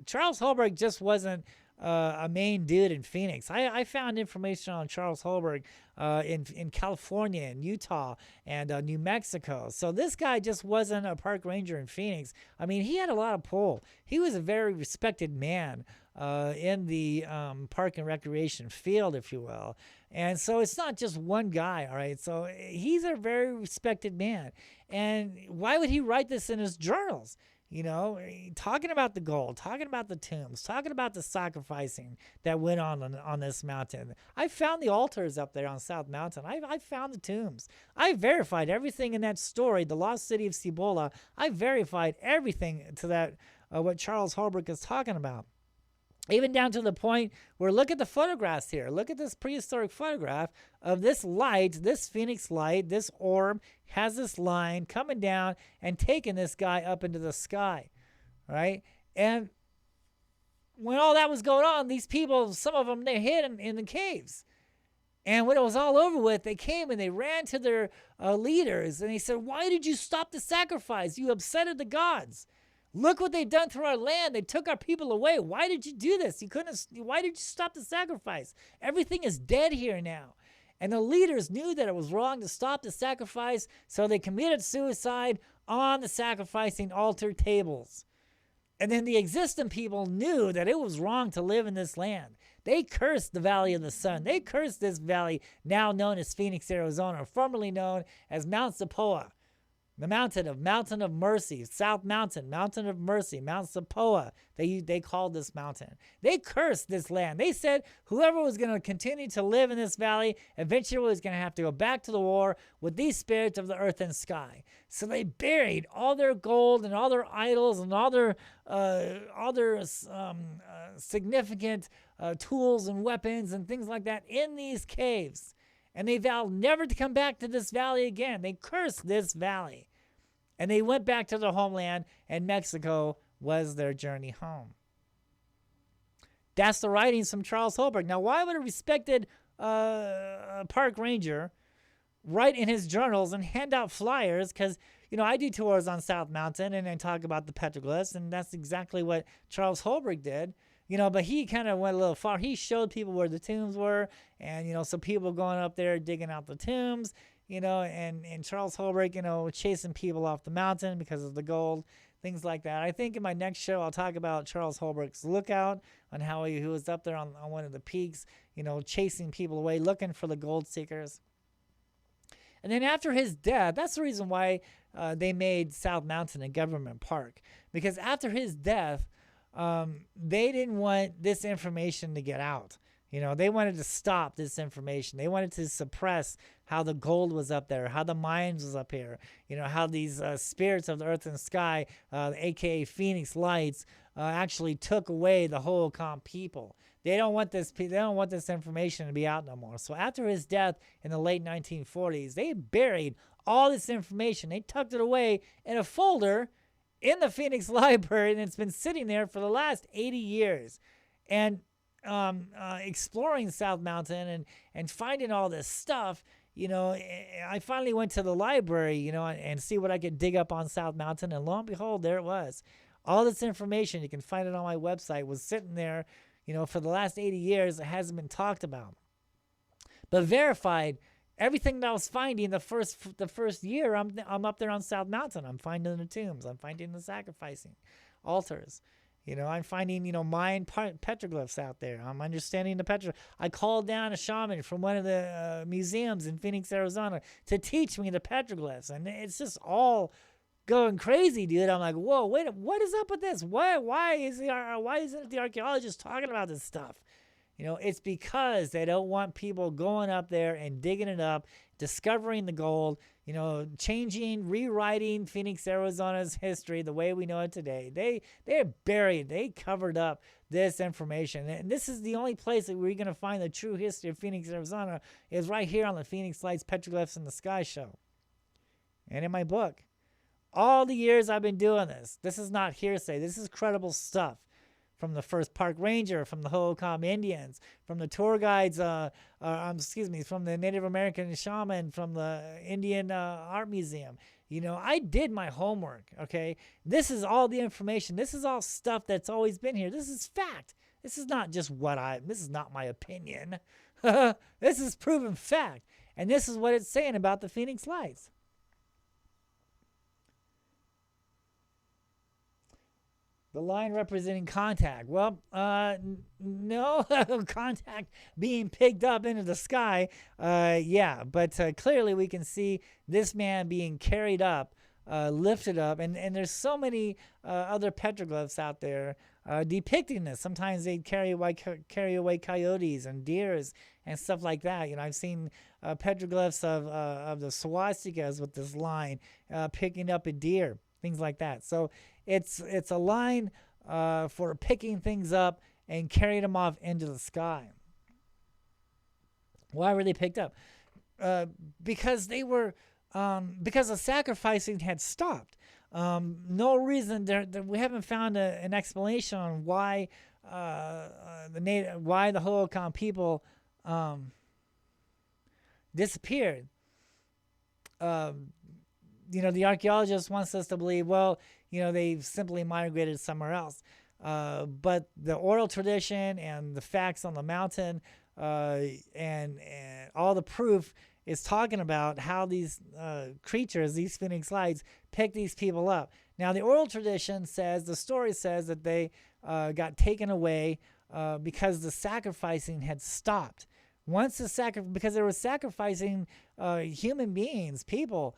Charles Holbrook just wasn't a main dude in Phoenix. I found information on Charles Holbrook in California and Utah and New Mexico. So this guy just wasn't a park ranger in Phoenix. He had a lot of pull. He was a very respected man in the park and recreation field, if you will. And so it's not just one guy, all right? So he's a very respected man. And why would he write this in his journals? Talking about the gold, talking about the tombs, talking about the sacrificing that went on this mountain. I found the altars up there on South Mountain. I found the tombs. I verified everything in that story, the lost city of Cibola. I verified everything to that, what Charles Holbrook is talking about. Even down to the point where, look at the photographs here. Look at this prehistoric photograph of this light, this Phoenix light, this orb has this line coming down and taking this guy up into the sky, right? And when all that was going on, these people, some of them, they hid in the caves. And when it was all over with, they came and they ran to their leaders and they said, "Why did you stop the sacrifice? You upsetted the gods. Look what they've done to our land. They took our people away. Why did you do this? Why did you stop the sacrifice? Everything is dead here now." And the leaders knew that it was wrong to stop the sacrifice, so they committed suicide on the sacrificing altar tables. And then the existing people knew that it was wrong to live in this land. They cursed the Valley of the Sun. They cursed this valley now known as Phoenix, Arizona, formerly known as Mount Zapoa. The mountain of mercy, South Mountain, mountain of mercy, Mount Zapoa. They called this mountain. They cursed this land. They said whoever was going to continue to live in this valley eventually was going to have to go back to the war with these spirits of the earth and sky. So they buried all their gold and all their idols and all their significant tools and weapons and things like that in these caves. And they vowed never to come back to this valley again. They cursed this valley. And they went back to their homeland, and Mexico was their journey home. That's the writings from Charles Holbrook. Now, why would a respected park ranger write in his journals and hand out flyers? Because, I do tours on South Mountain and I talk about the petroglyphs, and that's exactly what Charles Holbrook did. But he kind of went a little far. He showed people where the tombs were, and, so people going up there digging out the tombs, and Charles Holbrook, chasing people off the mountain because of the gold, things like that. I think in my next show, I'll talk about Charles Holbrook's lookout on how he was up there on one of the peaks, chasing people away, looking for the gold seekers. And then after his death, that's the reason why they made South Mountain a government park, because after his death, they didn't want this information to get out. They wanted to stop this information. They wanted to suppress how the gold was up there, how the mines was up here, how these spirits of the earth and sky, aka Phoenix Lights, actually took away the Hohokam people. They don't want this. They don't want this information to be out no more. So after his death in the late 1940s, they buried all this information. They tucked it away in a folder in the Phoenix Library, and it's been sitting there for the last 80 years. And exploring South Mountain and finding all this stuff, I finally went to the library, and see what I could dig up on South Mountain. And lo and behold, there it was. All this information, you can find it on my website, was sitting there, for the last 80 years. It hasn't been talked about. But verified, everything that I was finding the first year, I'm up there on South Mountain. I'm finding the tombs. I'm finding the sacrificing altars. I'm finding, Mayan petroglyphs out there. I'm understanding the petroglyphs. I called down a shaman from one of the museums in Phoenix, Arizona, to teach me the petroglyphs. And it's just all going crazy, dude. I'm like, whoa, wait, what is up with this? Why isn't the archaeologist talking about this stuff? It's because they don't want people going up there and digging it up, discovering the gold, changing, rewriting Phoenix, Arizona's history the way we know it today. They're buried. They covered up this information. And this is the only place that we're going to find the true history of Phoenix, Arizona, is right here on the Phoenix Lights, Petroglyphs in the Sky show. And in my book. All the years I've been doing this is not hearsay. This is credible stuff. From the first park ranger, from the Hohokam Indians, from the tour guides, from the Native American shaman, from the Indian Art Museum. I did my homework, okay? This is all the information. This is all stuff that's always been here. This is fact. This is not just this is not my opinion. This is proven fact. And this is what it's saying about the Phoenix Lights. The line representing contact. Well, no contact being picked up into the sky. But clearly we can see this man being carried up, lifted up, and there's so many other petroglyphs out there depicting this. Sometimes they carry away coyotes and deers and stuff like that. I've seen petroglyphs of the swastikas with this line picking up a deer, things like that. So it's a line for picking things up and carrying them off into the sky. Why were they picked up? Because they were because the sacrificing had stopped. No reason we haven't found an explanation on why the Hohokam people disappeared. The archaeologist wants us to believe, they've simply migrated somewhere else. But the oral tradition and the facts on the mountain and all the proof is talking about how these creatures, these Phoenix Lights, pick these people up. Now, the oral tradition says, the story says that they got taken away because the sacrificing had stopped. Because they were sacrificing human beings, people,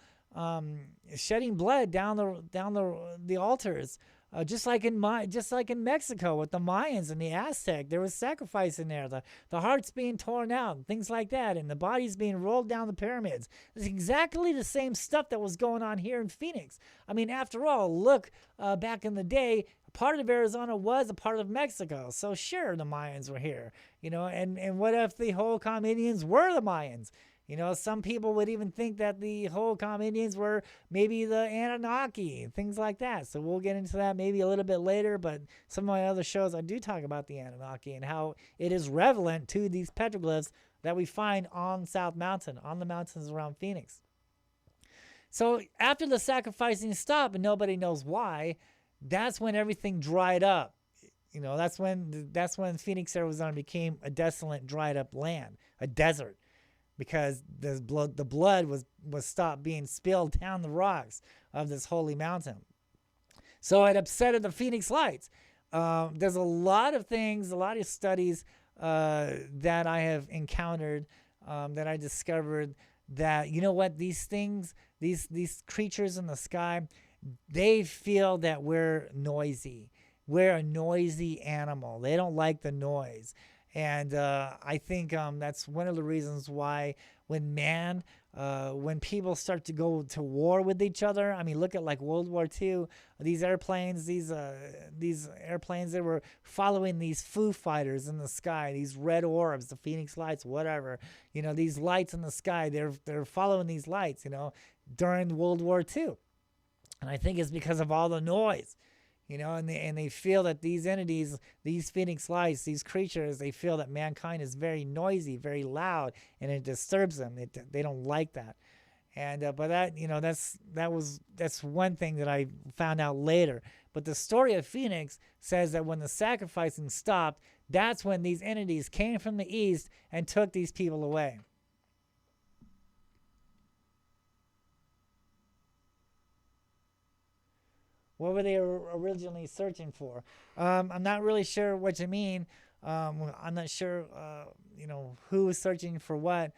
shedding blood down the altars, just like in Mexico with the Mayans and the Aztec. There was sacrifice in there, the hearts being torn out, things like that, and the bodies being rolled down the pyramids. It's exactly the same stuff that was going on here in Phoenix. I mean, after all, look, back in the day, part of Arizona was a part of Mexico. So sure, the Mayans were here, and what if the Hohokam Indians were the Mayans? Some people would even think that the Hohokam Indians were maybe the Anunnaki, things like that. So we'll get into that maybe a little bit later, but some of my other shows, I do talk about the Anunnaki and how it is relevant to these petroglyphs that we find on South Mountain, on the mountains around Phoenix. So after the sacrificing stopped, and nobody knows why, that's when everything dried up. That's when Phoenix, Arizona became a desolate, dried up land, a desert. Because the blood was stopped being spilled down the rocks of this holy mountain. So it upset the Phoenix Lights. There's a lot of things, a lot of studies that I have encountered, that I discovered that, these things, these creatures in the sky, they feel that we're noisy. We're a noisy animal. They don't like the noise. And I think that's one of the reasons why when people start to go to war with each other, I mean, look at like World War II, these airplanes, these airplanes that were following these Foo Fighters in the sky, these red orbs, the Phoenix Lights, whatever, these lights in the sky, they're following these lights, during World War II. And I think it's because of all the noise, and they feel that these entities, these phoenix lights, these creatures, they feel that mankind is very noisy, very loud, and it disturbs them. They don't like that. And but that that's one thing that I found out later. But the story of Phoenix says that when the sacrificing stopped, that's when these entities came from the east and took these people away. What were they originally searching for? I'm not really sure what you mean. I'm not sure, who was searching for what.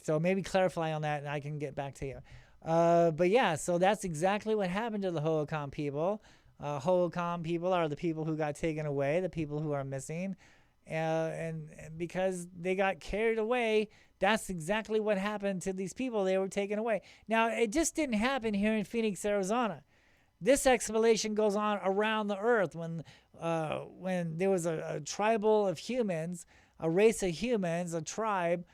So maybe clarify on that, and I can get back to you. But yeah, so that's exactly what happened to the Hohokam people. Hohokam people are the people who got taken away, the people who are missing. And because they got carried away, that's exactly what happened to these people. They were taken away. Now, it just didn't happen here in Phoenix, Arizona. This explanation goes on around the earth when there was a tribal of humans, a race of humans, a tribe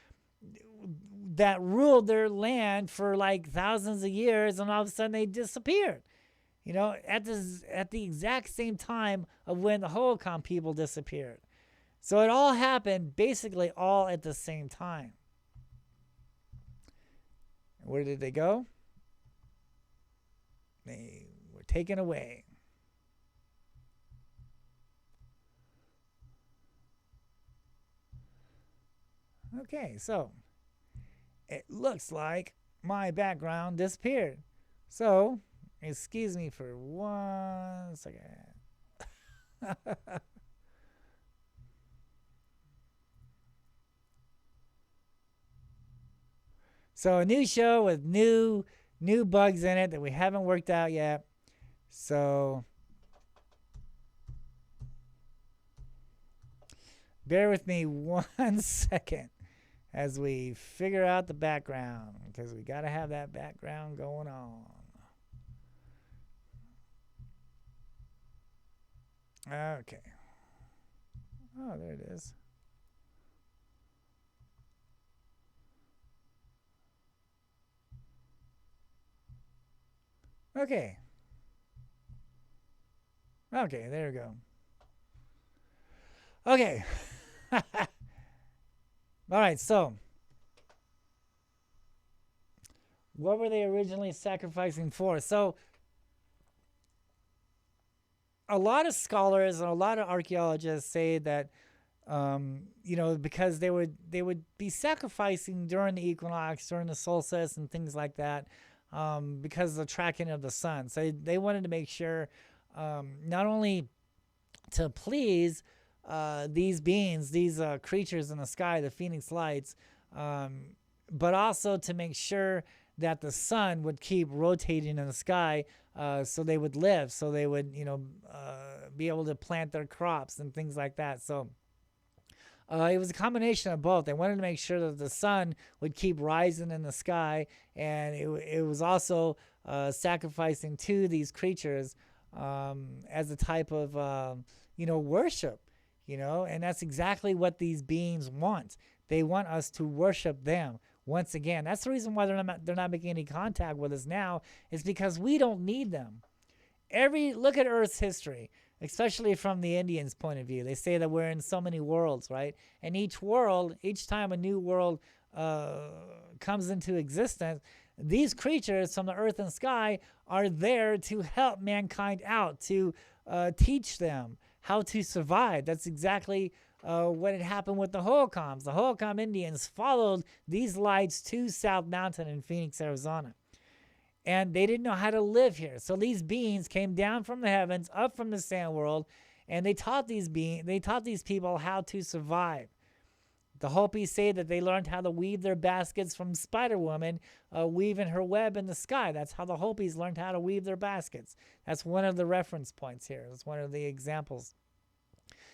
that ruled their land for like thousands of years, and all of a sudden they disappeared. At the exact same time of when the Hohokam people disappeared. So it all happened basically all at the same time. Where did they go? They were taken away. Okay, so it looks like my background disappeared. So, excuse me for 1 second. So a new show with new bugs in it that we haven't worked out yet. So bear with me 1 second as we figure out the background, because we got to have that background going on. Okay. Oh, there it is. Okay. Okay, there we go. Okay. All right, so what were they originally sacrificing for? So a lot of scholars and a lot of archaeologists say that because they would be sacrificing during the equinox, during the solstice and things like that, because of the tracking of the sun. So they wanted to make sure not only to please these beings, these creatures in the sky, the Phoenix Lights, but also to make sure that the sun would keep rotating in the sky, so they would live, so they would, be able to plant their crops and things like that. So it was a combination of both. They wanted to make sure that the sun would keep rising in the sky, and it was also sacrificing to these creatures as a type of, worship, and that's exactly what these beings want. They want us to worship them. Once again, that's the reason why they're not making any contact with us now, is because we don't need them. Look at Earth's history, especially from the Indians' point of view. They say that we're in so many worlds, right? And each time a new world comes into existence, these creatures from the earth and sky are there to help mankind out, to teach them how to survive. That's exactly what had happened with the Hohokams. The Hohokam Indians followed these lights to South Mountain in Phoenix, Arizona. And they didn't know how to live here. So these beings came down from the heavens, up from the sand world, and they taught these people how to survive. The Hopis say that they learned how to weave their baskets from Spider-Woman weaving her web in the sky. That's how the Hopis learned how to weave their baskets. That's one of the reference points here. That's one of the examples.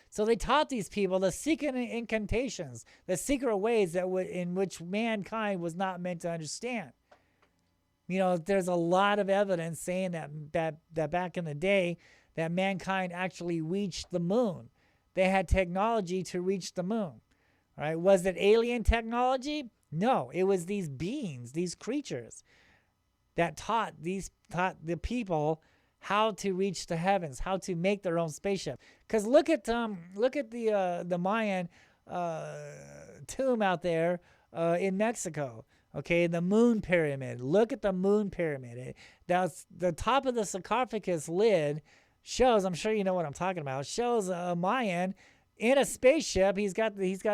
So they taught these people the secret incantations, the secret ways in which mankind was not meant to understand. There's a lot of evidence saying that back in the day that mankind actually reached the moon. They had technology to reach the moon. All right, was it alien technology? No, it was these beings, these creatures. that taught the people how to reach the heavens, how to make their own spaceship. Because look at the Mayan uh, tomb out there in Mexico. Okay, the moon pyramid. Look at the moon pyramid. That's the top of the sarcophagus lid shows. I'm sure you know what I'm talking about. Shows a Mayan in a spaceship. He's got his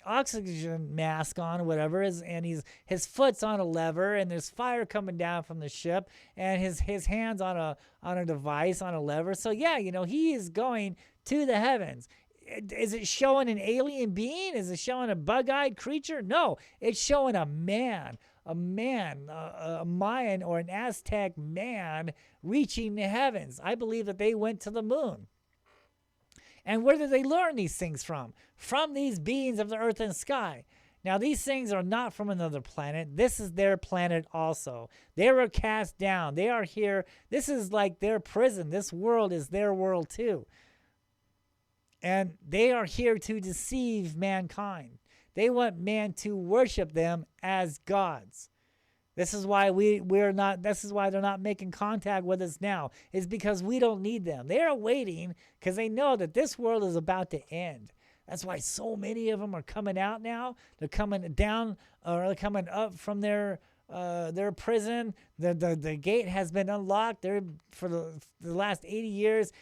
oxygen mask on or whatever, and his foot's on a lever, and there's fire coming down from the ship, and his hands on a device on a lever. So yeah, he is going to the heavens. Is it showing an alien being? Is it showing a bug-eyed creature? No, it's showing a man, a Mayan or an Aztec man reaching the heavens. I believe that they went to the moon. And where did they learn these things from? From these beings of the earth and sky. Now, these things are not from another planet. This is their planet also. They were cast down. They are here. This is like their prison. This world is their world too. And they are here to deceive mankind. They want man to worship them as gods. This is why this is why they're not making contact with us now. Is because we don't need them. They are waiting because they know that this world is about to end. That's why so many of them are coming out now. They're coming down or they're coming up from their prison. The gate has been unlocked. For the last 80 years,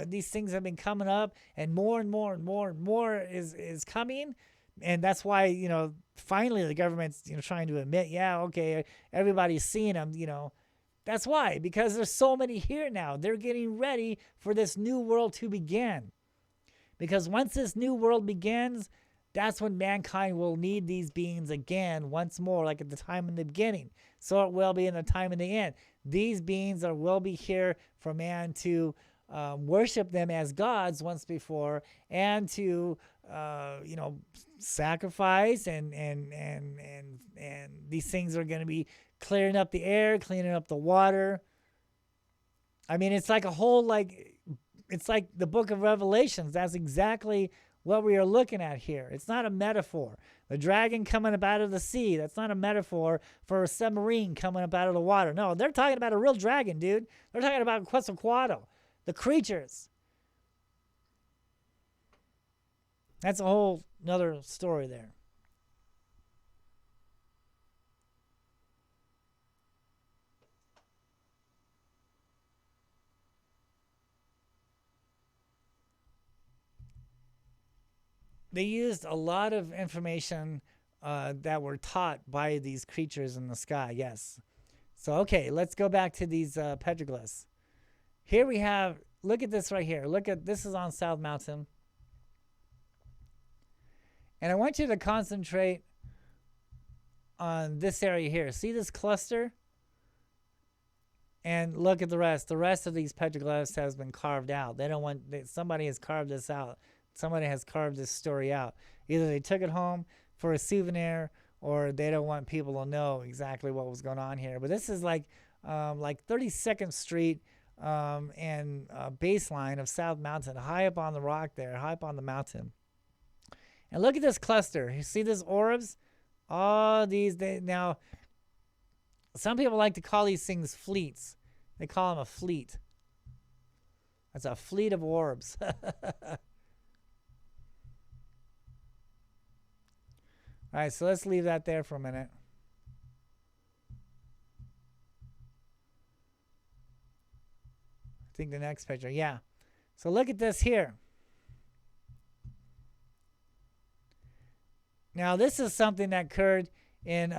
these things have been coming up, and more and more and more and more is coming. And that's why, finally the government's, trying to admit, yeah, okay, everybody's seeing them, That's why, because there's so many here now. They're getting ready for this new world to begin. Because once this new world begins, that's when mankind will need these beings again once more, like at the time in the beginning. So it will be in the time in the end. These beings will be here for man to worship them as gods once before, and to sacrifice, and these things are going to be clearing up the air, cleaning up the water. I mean, it's like it's like the book of Revelations. That's exactly what we are looking at here. It's not a metaphor. The dragon coming up out of the sea, that's not a metaphor for a submarine coming up out of the water. No, they're talking about a real dragon, dude. They're talking about Quetzalcoatl, the creatures. That's a whole another story there. They used a lot of information that were taught by these creatures in the sky, yes. So, okay, let's go back to these petroglyphs. Here we have, look at this right here. This is on South Mountain. And I want you to concentrate on this area here. See this cluster? And look at the rest. The rest of these petroglyphs has been carved out. Somebody has carved this out. Somebody has carved this story out. Either they took it home for a souvenir, or they don't want people to know exactly what was going on here. But this is like 32nd Street and baseline of South Mountain, high up on the rock there, high up on the mountain. And look at this cluster. You see these orbs? All these. Now, some people like to call these things fleets. They call them a fleet. That's a fleet of orbs. All right, so let's leave that there for a minute. I think the next picture, yeah. So look at this here. Now, this is something that occurred in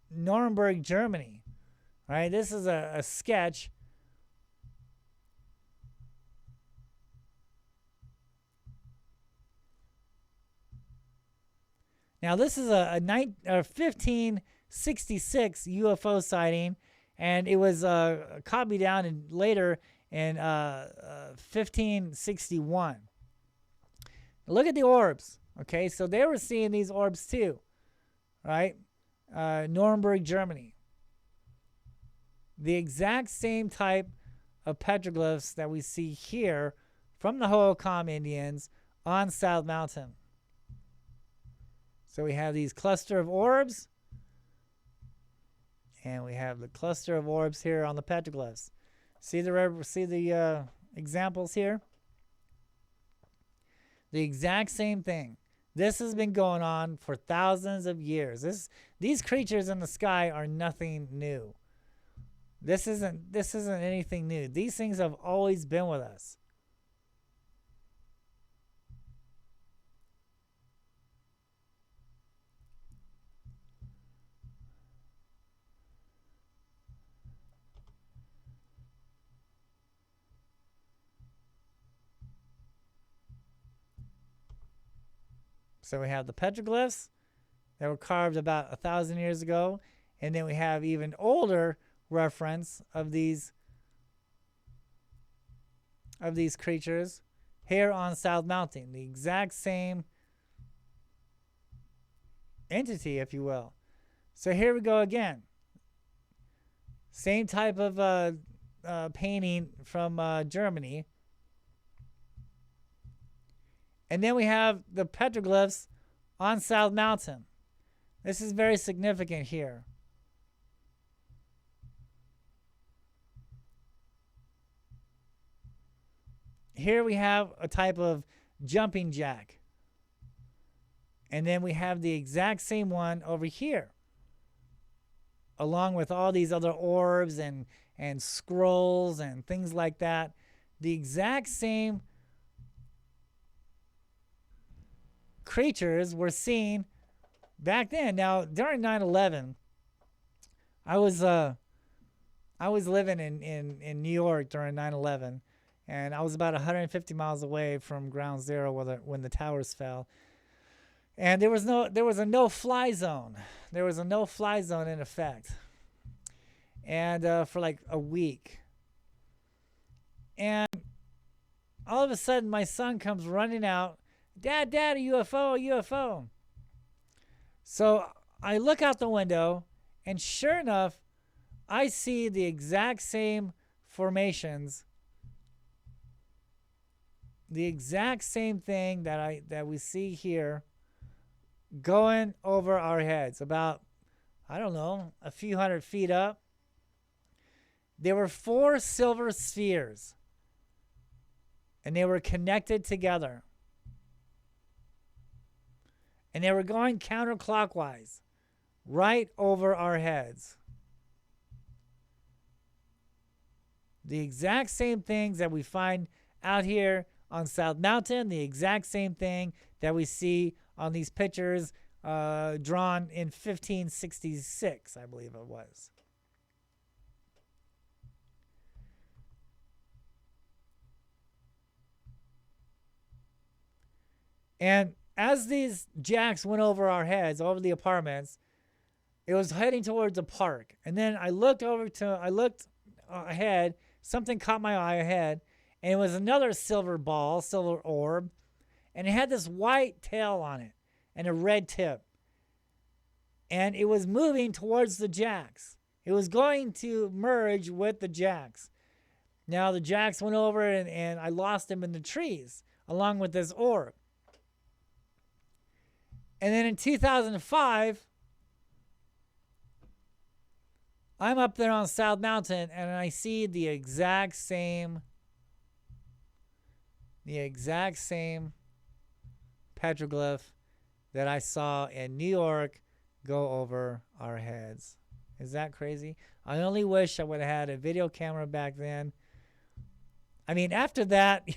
Nuremberg, Germany. All right, this is a sketch. Now, this is a 1566 UFO sighting, and it was copied down later in 1561. Look at the orbs. Okay, so they were seeing these orbs too, right? Nuremberg, Germany. The exact same type of petroglyphs that we see here from the Hohokam Indians on South Mountain. So we have these cluster of orbs, And we have the cluster of orbs here on the petroglyphs. See the examples here? The exact same thing. This has been going on for thousands of years. These creatures in the sky are nothing new. This isn't anything new. These things have always been with us. So we have the petroglyphs that were carved about 1,000 years ago, and then we have even older reference of these creatures here on South Mountain, the exact same entity, if you will. So here we go again. Same type of painting from Germany. And then we have the petroglyphs on South Mountain. This is very significant here. Here we have a type of jumping jack. And then we have the exact same one over here, along with all these other orbs and scrolls and things like that. The exact same creatures were seen back then. Now, during 9/11, I was living in New York during 9/11, and I was about 150 miles away from Ground Zero when the towers fell. And there was a no-fly zone. There was a no-fly zone in effect, and for like a week. And all of a sudden, my son comes running out. Dad, a UFO, a UFO. So I look out the window, and sure enough, I see the exact same formations, the exact same thing that we see here going over our heads, about, I don't know, a few hundred feet up. There were 4 silver spheres, and they were connected together. And they were going counterclockwise, right over our heads. The exact same things that we find out here on South Mountain, the exact same thing that we see on these pictures drawn in 1566, I believe it was. And as these jacks went over our heads, over the apartments, it was heading towards a park. And then I looked ahead, something caught my eye ahead, and it was another silver orb, and it had this white tail on it and a red tip. And it was moving towards the jacks. It was going to merge with the jacks. Now the jacks went over, and I lost them in the trees along with this orb. And then in 2005, I'm up there on South Mountain, and I see the exact same petroglyph that I saw in New York go over our heads. Is that crazy? I only wish I would have had a video camera back then. I mean, after that,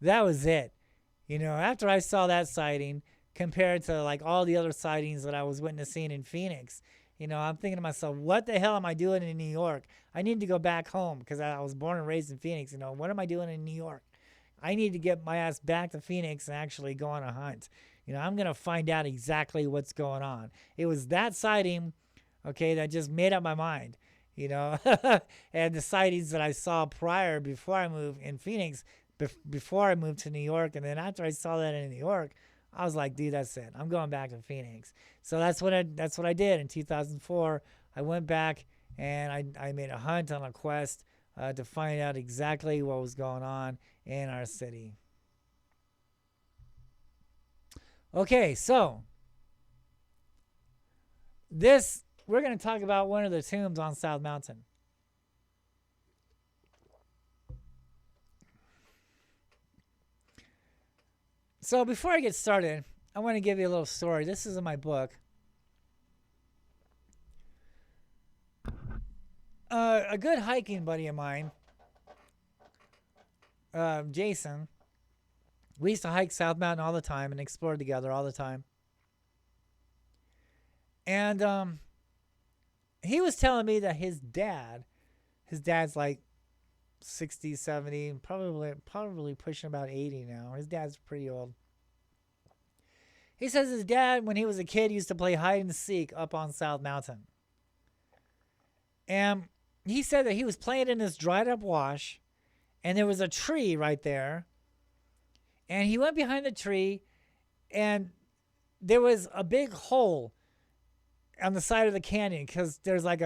that was it. After I saw that sighting, compared to like all the other sightings that I was witnessing in Phoenix, I'm thinking to myself, what the hell am I doing in New York? I need to go back home because I was born and raised in Phoenix. What am I doing in New York? I need to get my ass back to Phoenix and actually go on a hunt. I'm going to find out exactly what's going on. It was that sighting, okay, that just made up my mind, and the sightings that I saw before I moved in Phoenix, before I moved to New York, and then after I saw that in New York, I was like, dude, that's it. I'm going back to Phoenix. So that's what I did in 2004. I went back and I made a hunt on a quest to find out exactly what was going on in our city. Okay, so this we're going to talk about one of the tombs on South Mountain. So before I get started, I want to give you a little story. This is in my book. A good hiking buddy of mine, Jason, we used to hike South Mountain all the time and explore together all the time. And he was telling me that his dad's like 60, 70, probably pushing about 80 now. His dad's pretty old. He says his dad, when he was a kid, used to play hide and seek up on South Mountain. And he said that he was playing in this dried up wash, and there was a tree right there. And he went behind the tree, and there was a big hole on the side of the canyon, because there's like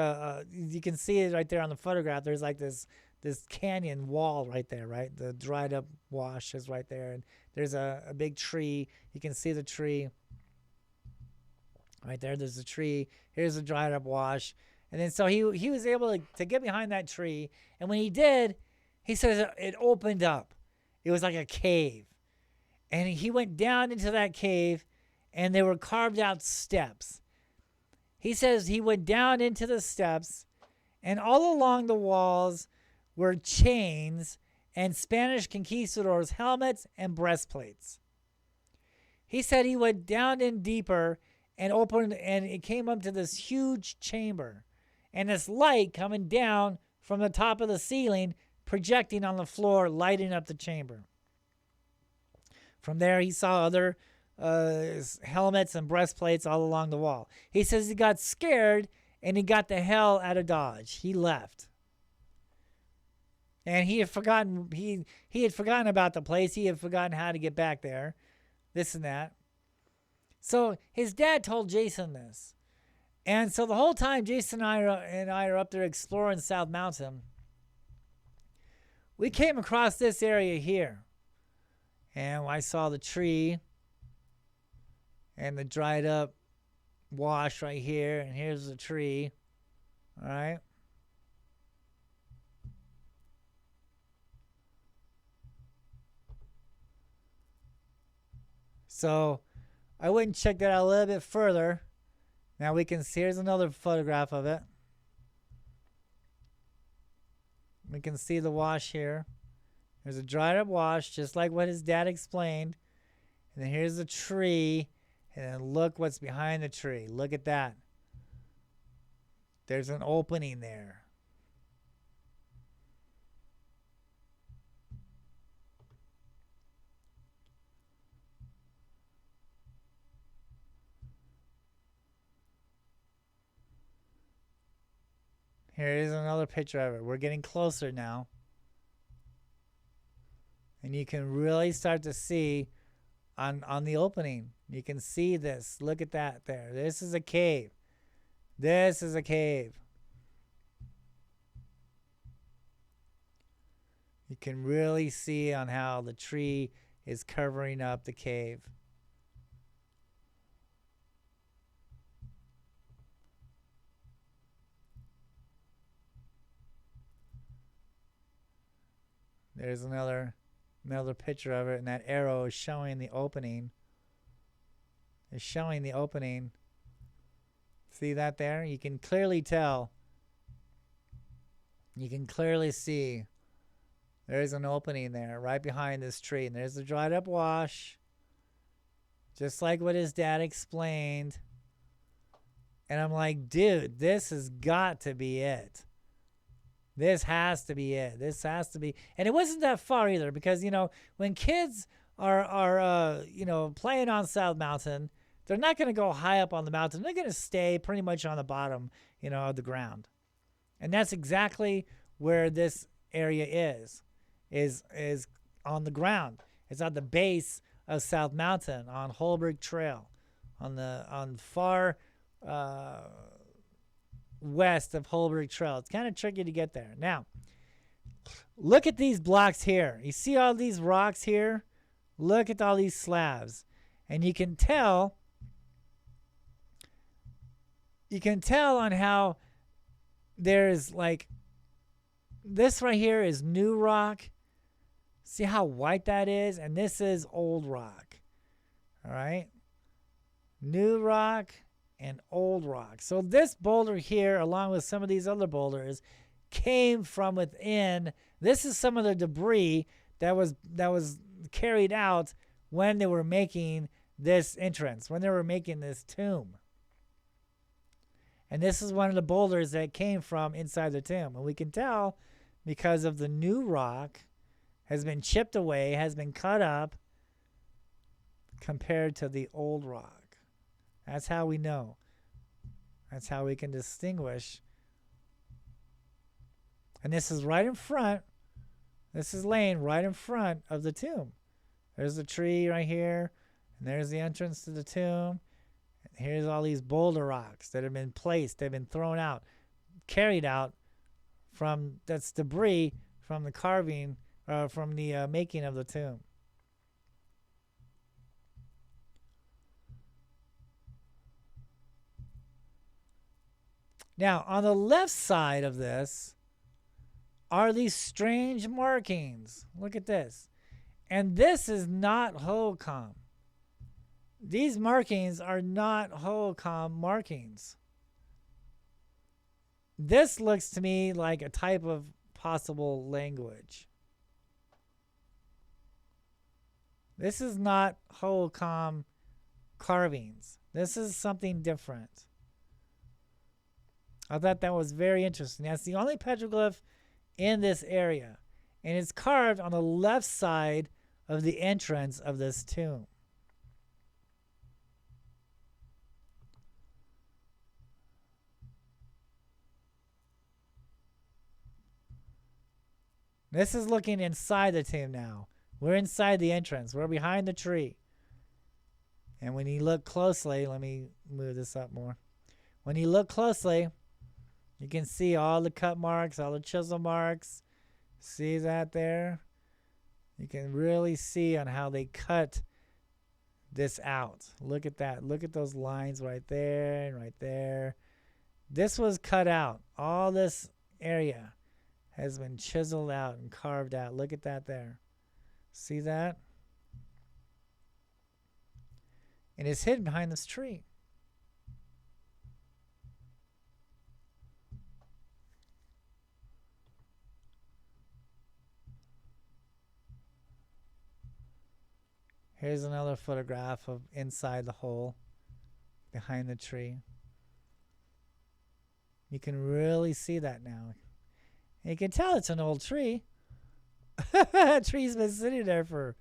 you can see it right there on the photograph. There's like this canyon wall right there, right? The dried up wash is right there, and there's a big tree. You can see the tree right there. There's a tree. Here's a dried up wash. And then so he was able to get behind that tree, and when he did, he says it opened up. It was like a cave. And he went down into that cave, and there were carved out steps. He says he went down into the steps, and all along the walls were chains and Spanish conquistadors' helmets and breastplates. He said he went down in deeper and opened, and it came up to this huge chamber, and this light coming down from the top of the ceiling, projecting on the floor, lighting up the chamber. From there, he saw other helmets and breastplates all along the wall. He says he got scared, and he got the hell out of Dodge. He left. And he had forgotten he had forgotten about the place. He had forgotten how to get back there. This and that. So his dad told Jason this. And so the whole time Jason and I are up there exploring South Mountain, we came across this area here. And I saw the tree and the dried up wash right here. And here's the tree. All right. So I went and checked that out a little bit further. Now we can see, here's another photograph of it. We can see the wash here. There's a dried up wash, just like what his dad explained. And then here's the tree. And then look what's behind the tree. Look at that. There's an opening there. Here is another picture of it. We're getting closer now. And you can really start to see on the opening. You can see this. Look at that there. This is a cave. This is a cave. You can really see on how the tree is covering up the cave. There's another picture of it, and that arrow is showing the opening. It's showing the opening. See that there? You can clearly tell. You can clearly see there's an opening there right behind this tree. And there's the dried up wash, just like what his dad explained. And I'm like, dude, this has got to be it. This has to be it. This has to be. And it wasn't that far either, because, you know, when kids are playing on South Mountain, they're not going to go high up on the mountain. They're going to stay pretty much on the bottom, of the ground. And that's exactly where this area is on the ground. It's at the base of South Mountain on Holbrook Trail, on far west of Holbrook Trail. It's kind of tricky to get there. Now, look at these blocks here. You see all these rocks here? Look at all these slabs. And you can tell you can tell on how there's like this right here is new rock. See how white that is? And this is old rock. All right. New rock and old rock. So this boulder here, along with some of these other boulders, came from within. This is some of the debris that was carried out when they were making this entrance, when they were making this tomb. And this is one of the boulders that came from inside the tomb. And we can tell because of the new rock has been chipped away, has been cut up compared to the old rock. That's how we know. That's how we can distinguish. And this is right in front. This is laying right in front of the tomb. There's the tree right here. And there's the entrance to the tomb. And here's all these boulder rocks that have been placed. They've been thrown out, carried out from, that's debris from the carving, from the making of the tomb. Now, on the left side of this are these strange markings. Look at this. And this is not Hohokam. These markings are not Hohokam markings. This looks to me like a type of possible language. This is not Hohokam carvings. This is something different. I thought that was very interesting. That's the only petroglyph in this area. And it's carved on the left side of the entrance of this tomb. This is looking inside the tomb now. We're inside the entrance. We're behind the tree. And when you look closely, let me move this up more. When you look closely, you can see all the cut marks, all the chisel marks. See that there? You can really see on how they cut this out. Look at that. Look at those lines right there and right there. This was cut out. All this area has been chiseled out and carved out. Look at that there. See that? And it's hidden behind this tree. Here's another photograph of inside the hole behind the tree. You can really see that now. And you can tell it's an old tree. That tree's been sitting there for,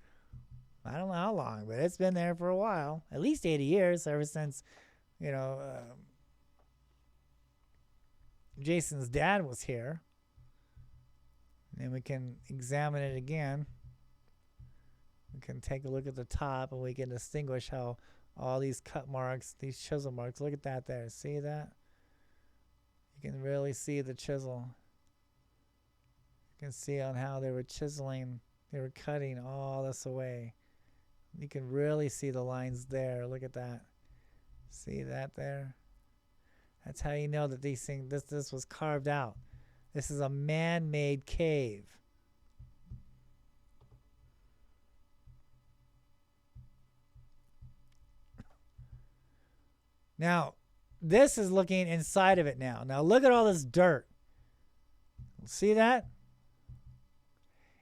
I don't know how long, but it's been there for a while. At least 80 years, ever since, Jason's dad was here. And we can examine it again. We can take a look at the top and we can distinguish how all these cut marks, these chisel marks, look at that there. See that? You can really see the chisel. You can see on how they were chiseling, they were cutting all this away. You can really see the lines there. Look at that. See that there? That's how you know that these things, this was carved out. This is a man-made cave. Now, this is looking inside of it now. Now, look at all this dirt. See that?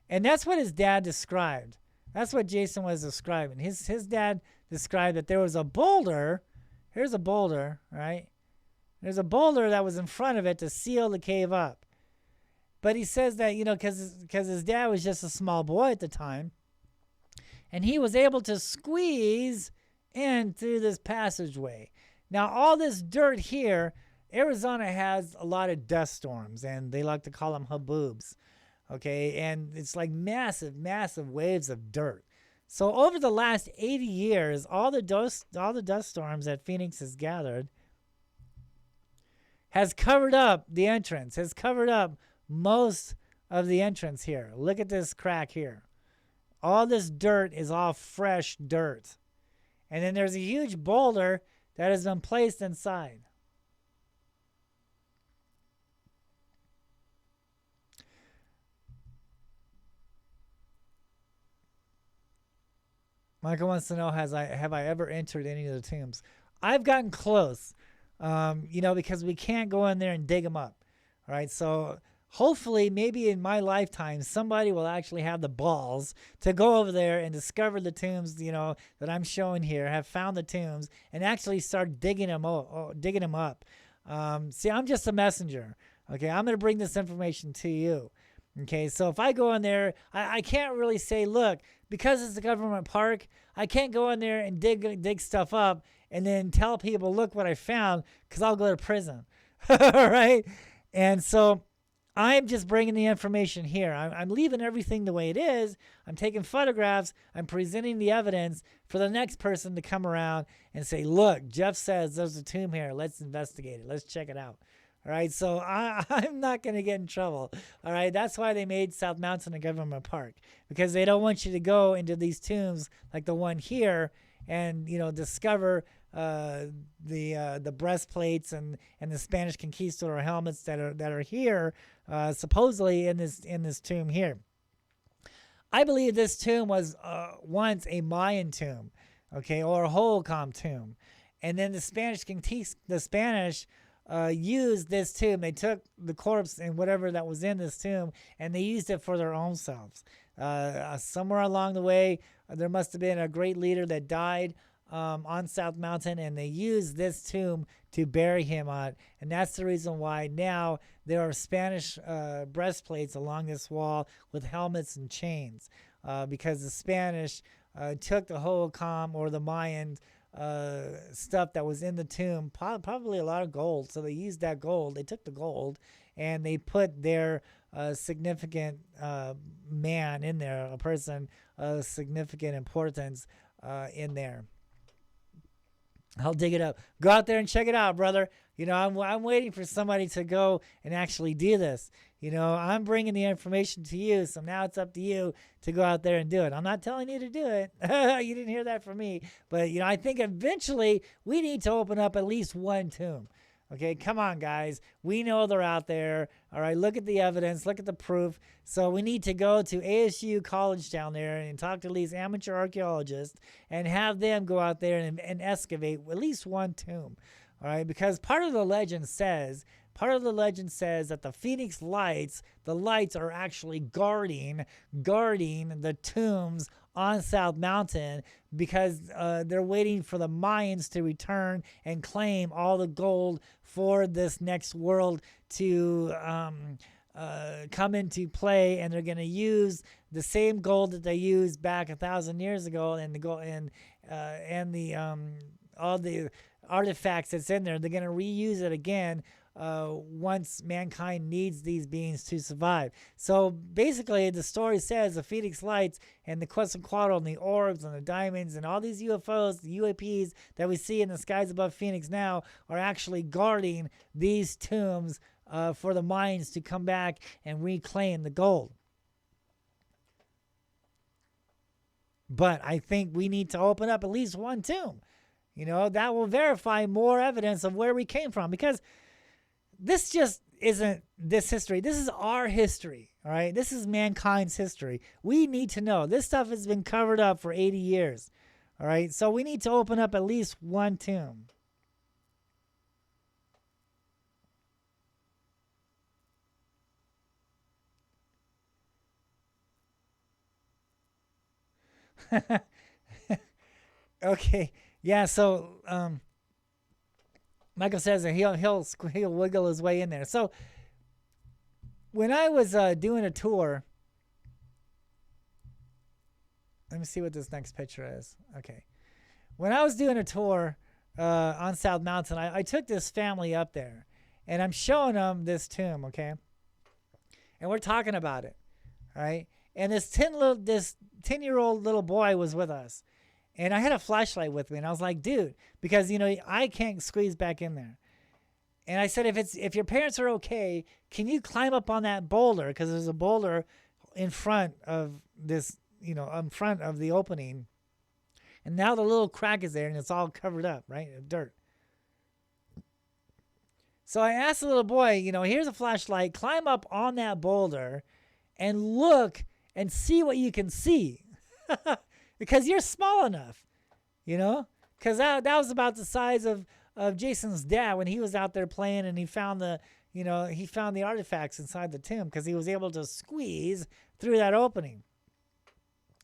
And that's what his dad described. That's what Jason was describing. His dad described that there was a boulder. Here's a boulder, right? There's a boulder that was in front of it to seal the cave up. But he says that, because his dad was just a small boy at the time, and he was able to squeeze in through this passageway. Now, all this dirt here, Arizona has a lot of dust storms, and they like to call them haboobs, okay? And it's like massive, massive waves of dirt. So over the last 80 years, all the dust storms that Phoenix has gathered has covered up the entrance, has covered up most of the entrance here. Look at this crack here. All this dirt is all fresh dirt. And then there's a huge boulder that has been placed inside. Michael wants to know, have I ever entered any of the tombs? I've gotten close, because we can't go in there and dig them up. All right, so hopefully, maybe in my lifetime, somebody will actually have the balls to go over there and discover the tombs, that I'm showing here, have found the tombs, and actually start digging them up. See, I'm just a messenger. Okay, I'm going to bring this information to you. Okay, so if I go in there, I can't really say, look, because it's a government park, I can't go in there and dig stuff up and then tell people, look what I found, because I'll go to prison. All right? And so I'm just bringing the information here. I'm leaving everything the way it is. I'm taking photographs. I'm presenting the evidence for the next person to come around and say, look, Jeff says there's a tomb here. Let's investigate it. Let's check it out. All right, so I'm not going to get in trouble. All right, that's why they made South Mountain a government park, because they don't want you to go into these tombs like the one here and discover the breastplates and the Spanish conquistador helmets that are here, supposedly in this tomb here. I believe this tomb was once a Mayan tomb, okay, or a Holcomb tomb, and then the Spanish used this tomb. They took the corpse and whatever that was in this tomb, and they used it for their own selves. Somewhere along the way, there must have been a great leader that died on South Mountain, and they used this tomb to bury him on. And that's the reason why now there are Spanish breastplates along this wall with helmets and chains, because the Spanish took the Hohokam or the Mayan stuff that was in the tomb, probably a lot of gold. So they used that gold. They took the gold and they put their significant man in there, a person of significant importance in there. I'll dig it up. Go out there and check it out, brother. I'm waiting for somebody to go and actually do this. I'm bringing the information to you, so now it's up to you to go out there and do it. I'm not telling you to do it. You didn't hear that from me. But, I think eventually we need to open up at least one tomb. Okay, come on, guys. We know they're out there. All right, look at the evidence. Look at the proof. So we need to go to ASU College down there and talk to these amateur archaeologists and have them go out there and excavate at least one tomb. All right, because part of the legend says that the Phoenix Lights, the lights are actually guarding the tombs on South Mountain, because they're waiting for the Mayans to return and claim all the gold for this next world to come into play, and they're going to use the same gold that they used back 1,000 years ago, and the gold and the all the artifacts that's in there. They're going to reuse it again once mankind needs these beings to survive. So basically, the story says the Phoenix Lights and the Quetzalcoatl and the orbs and the diamonds and all these UFOs, the UAPs that we see in the skies above Phoenix now, are actually guarding these tombs for the Mayans to come back and reclaim the gold. But I think we need to open up at least one tomb. That will verify more evidence of where we came from, because this just isn't this history. This is our history, all right? This is mankind's history. We need to know. This stuff has been covered up for 80 years, all right? So we need to open up at least one tomb. Okay, yeah, so Michael says that he'll wiggle his way in there. So when I was doing a tour, let me see what this next picture is. Okay, when I was doing a tour on South Mountain, I took this family up there, and I'm showing them this tomb, okay, and we're talking about it, all right. And this 10-year-old little boy was with us. And I had a flashlight with me, and I was like, dude, because, I can't squeeze back in there. And I said, if your parents are okay, can you climb up on that boulder? Because there's a boulder in front of this, in front of the opening. And now the little crack is there, and it's all covered up, right? Dirt. So I asked the little boy, here's a flashlight. Climb up on that boulder and look and see what you can see. because you're small enough, you know? Because that was about the size of Jason's dad when he was out there playing and he found he found the artifacts inside the tomb because he was able to squeeze through that opening.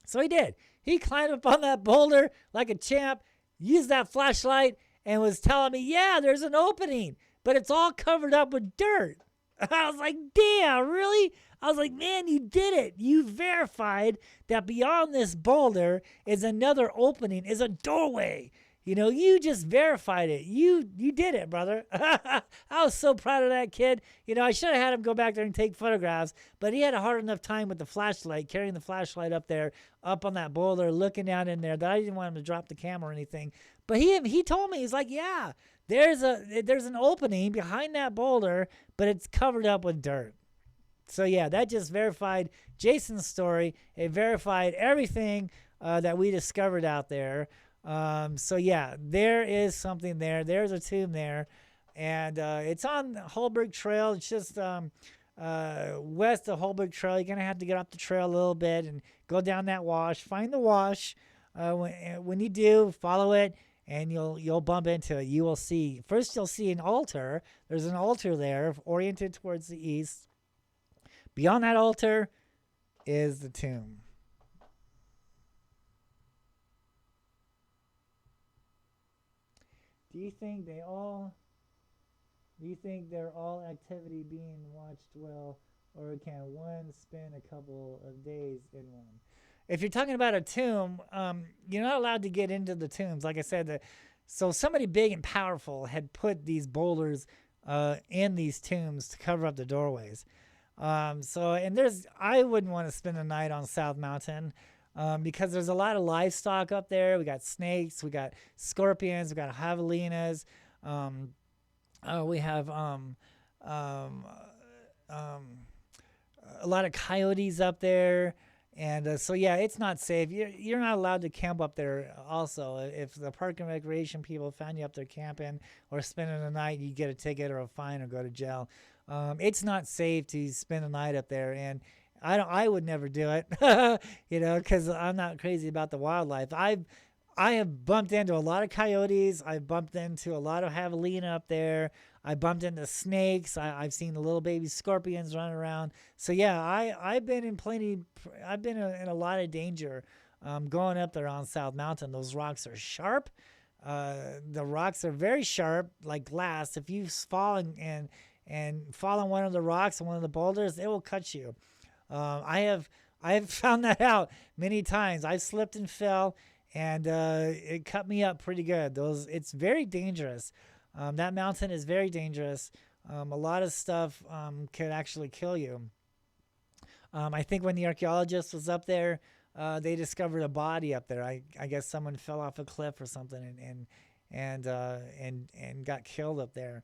So he did. He climbed up on that boulder like a champ, used that flashlight, and was telling me, yeah, there's an opening, but it's all covered up with dirt. I was like, damn, really? I was like, man, you did it. You verified that beyond this boulder is another opening, is a doorway. You just verified it. You did it, brother. I was so proud of that kid. I should have had him go back there and take photographs, but he had a hard enough time with the flashlight, carrying the flashlight up there, up on that boulder, looking down in there, that I didn't want him to drop the camera or anything. But he told me, he's like, yeah, there's an opening behind that boulder, but it's covered up with dirt. So yeah, that just verified Jason's story. It verified everything that we discovered out there. So yeah, there is something there. There's a tomb there, and it's on Holbrook Trail. It's just west of Holbrook Trail. You're gonna have to get off the trail a little bit and go down that wash. Find the wash. When you do, follow it, and you'll bump into it. You will see. First, you'll see an altar. There's an altar there, oriented towards the east. Beyond that altar is the tomb. Do you think they're all activity being watched well, or can one spend a couple of days in one? If you're talking about a tomb, you're not allowed to get into the tombs. Like I said, so somebody big and powerful had put these boulders in these tombs to cover up the doorways. I wouldn't want to spend the night on South Mountain. Because there's a lot of livestock up there. We got snakes, we got scorpions, we got javelinas. We have a lot of coyotes up there. And so, yeah, it's not safe. You're not allowed to camp up there also. If the park and recreation people found you up there camping or spending the night, you get a ticket or a fine or go to jail. It's not safe to spend the night up there. And I would never do it, because I'm not crazy about the wildlife. I have bumped into a lot of coyotes. I've bumped into a lot of javelina up there. I bumped into snakes. I've seen the little baby scorpions running around. So yeah, I've been in a lot of danger going up there on South Mountain. Those rocks are sharp. The rocks are very sharp, like glass. If you fall and fall on one of the rocks and one of the boulders, it will cut you. I have found that out many times. I've slipped and fell, and it cut me up pretty good. It's very dangerous. That mountain is very dangerous. A lot of stuff could actually kill you. I think when the archaeologist was up there, they discovered a body up there. I guess someone fell off a cliff or something and got killed up there.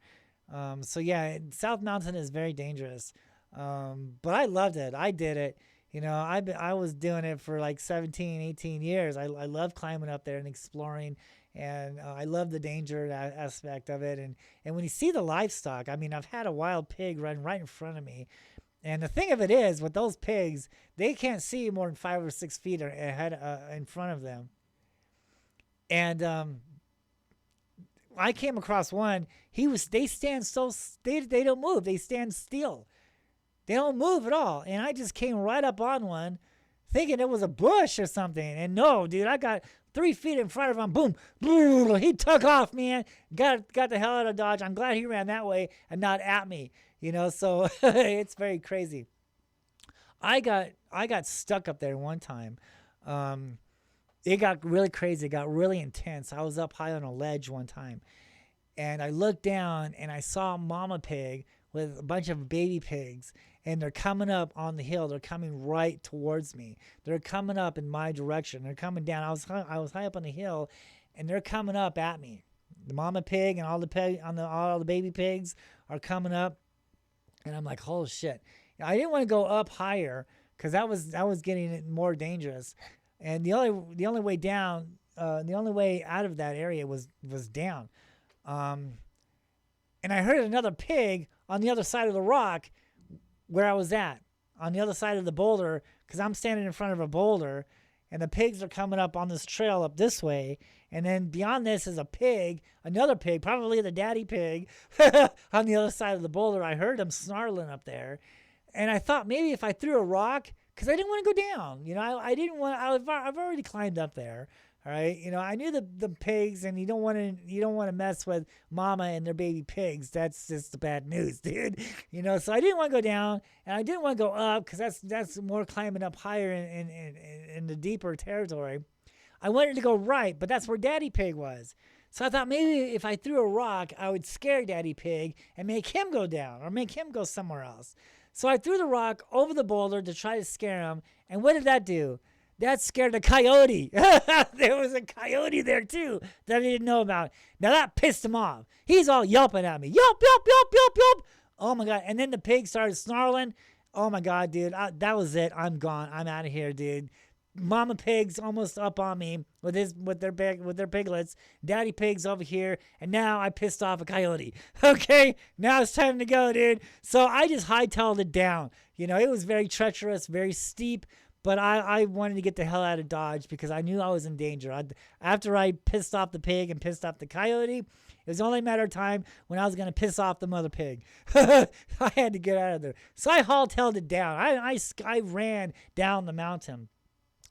So yeah, South Mountain is very dangerous. But I loved it. I did it. I was doing it for like 17, 18 years. I love climbing up there and exploring, and I love the danger aspect of it. And when you see the livestock, I mean, I've had a wild pig run right in front of me. And the thing of it is, with those pigs, they can't see more than 5 or 6 feet ahead in front of them. And I came across one. They stand they don't move. They stand still. They don't move at all. And I just came right up on one thinking it was a bush or something. And no, dude, I got 3 feet in front of him. Boom. Boom. He took off, man. Got the hell out of Dodge. I'm glad he ran that way and not at me. So it's very crazy. I got stuck up there one time. It got really crazy. It got really intense. I was up high on a ledge one time. And I looked down and I saw Mama Pig with a bunch of baby pigs, and they're coming up on the hill. They're coming right towards me. They're coming up in my direction. They're coming down. I was high up on the hill, and they're coming up at me. The Mama Pig and all the baby pigs are coming up, and I'm like, "Holy shit!" I didn't want to go up higher because that was getting more dangerous. And the only way down, the only way out of that area was down. And I heard another pig on the other side of the rock where I was at, on the other side of the boulder, because I'm standing in front of a boulder, and the pigs are coming up on this trail up this way. And then beyond this is a pig, another pig, probably the daddy pig, on the other side of the boulder. I heard him snarling up there. And I thought maybe if I threw a rock, because I didn't want to go down. I didn't want. I've already climbed up there. All right. I knew the pigs, and you don't want to mess with mama and their baby pigs. That's just the bad news, dude. So I didn't want to go down, and I didn't want to go up because that's more climbing up higher in the deeper territory. I wanted to go right, but that's where Daddy Pig was. So I thought maybe if I threw a rock, I would scare Daddy Pig and make him go down or make him go somewhere else. So I threw the rock over the boulder to try to scare him. And what did that do? That scared a coyote. There was a coyote there too that I didn't know about. Now that pissed him off. He's all yelping at me. Yelp, yelp, yelp, yelp, yelp. Oh my God. And then the pig started snarling. Oh my God, dude. That was it. I'm gone. I'm out of here, dude. Mama Pig's almost up on me with their piglets. Daddy Pig's over here, and now I pissed off a coyote. Okay, now it's time to go, dude. So I just hightailed it down. It was very treacherous, very steep, but I wanted to get the hell out of Dodge because I knew I was in danger. After I pissed off the pig and pissed off the coyote, it was only a matter of time when I was going to piss off the mother pig. I had to get out of there. So I hightailed it down. I ran down the mountain,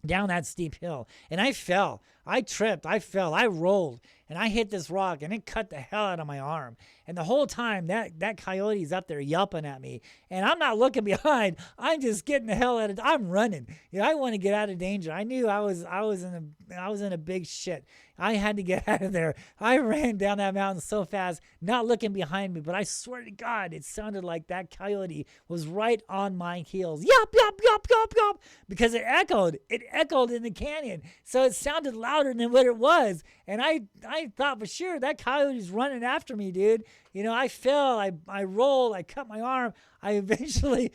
down that steep hill, and I fell. I tripped. I fell. I rolled, and I hit this rock, and it cut the hell out of my arm. And the whole time, that coyote's up there yelping at me, and I'm not looking behind. I'm just getting the hell out of. I'm running. I want to get out of danger. I knew I was in a big shit. I had to get out of there. I ran down that mountain so fast, not looking behind me. But I swear to God, it sounded like that coyote was right on my heels. Yup, yup, yup, yup, yup. Because it echoed. It echoed in the canyon. So it sounded louder than what it was. And I thought for sure that coyote's running after me, dude. I fell. I rolled. I cut my arm. I eventually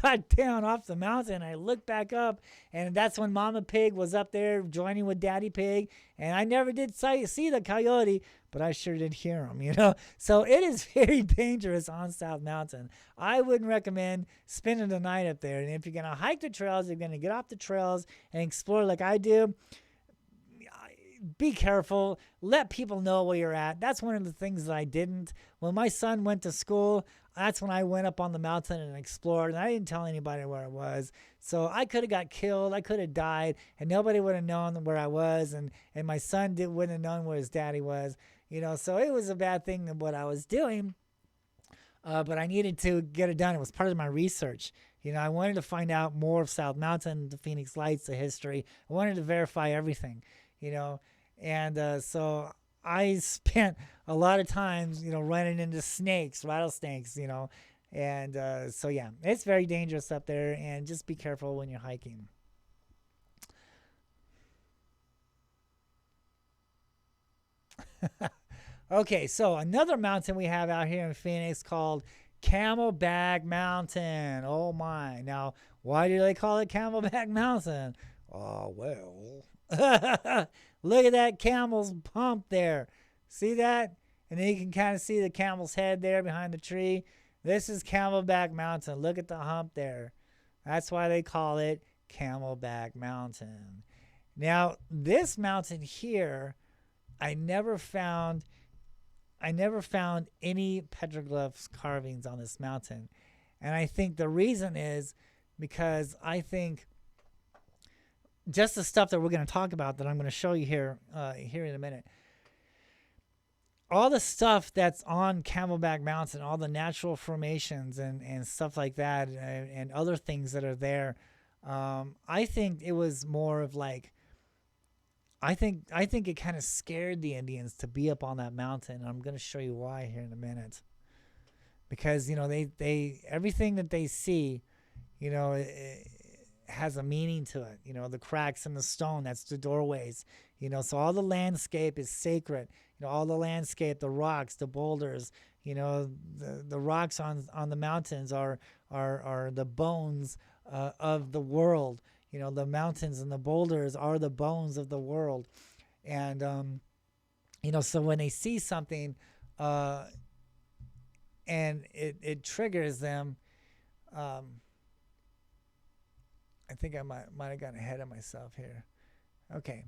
got down off the mountain. I looked back up, and that's when Mama Pig was up there joining with Daddy Pig. And I never did see the coyote, but I sure did hear him, So it is very dangerous on South Mountain. I wouldn't recommend spending the night up there. And if you're going to hike the trails, you're going to get off the trails and explore like I do, be careful. Let people know where you're at. That's one of the things that I didn't. When my son went to school, that's when I went up on the mountain and explored, and I didn't tell anybody where I was. So I could have got killed. I could have died, and nobody would have known where I was, and my son wouldn't have known where his daddy was. So it was a bad thing what I was doing, but I needed to get it done. It was part of my research. I wanted to find out more of South Mountain, the Phoenix Lights, the history. I wanted to verify everything. And so I spent a lot of times, running into rattlesnakes, and so yeah, it's very dangerous up there, and just be careful when you're hiking. Okay, so another mountain we have out here in Phoenix called Camelback Mountain. Oh my. Now, why do they call it Camelback Mountain? Oh, well. Look at that camel's hump there. See that? And then you can kind of see the camel's head there behind the tree. This is Camelback Mountain. Look at the hump there. That's why they call it Camelback Mountain. Now, this mountain here, I never found any petroglyphs carvings on this mountain. And I think the reason is because I think just the stuff that we're going to talk about that I'm going to show you here in a minute. All the stuff that's on Camelback Mountain, all the natural formations and stuff like that, and other things that are there, I think it was more of like, I think it kind of scared the Indians to be up on that mountain. I'm going to show you why here in a minute. Because, they everything that they see, it has a meaning to it. The cracks in the stone, that's the doorways. So all the landscape is sacred. All the landscape, the rocks, the boulders, the rocks on the mountains are the bones of the world. The mountains and the boulders are the bones of the world. And, so when they see something and it triggers them, I think I might have gotten ahead of myself here. Okay.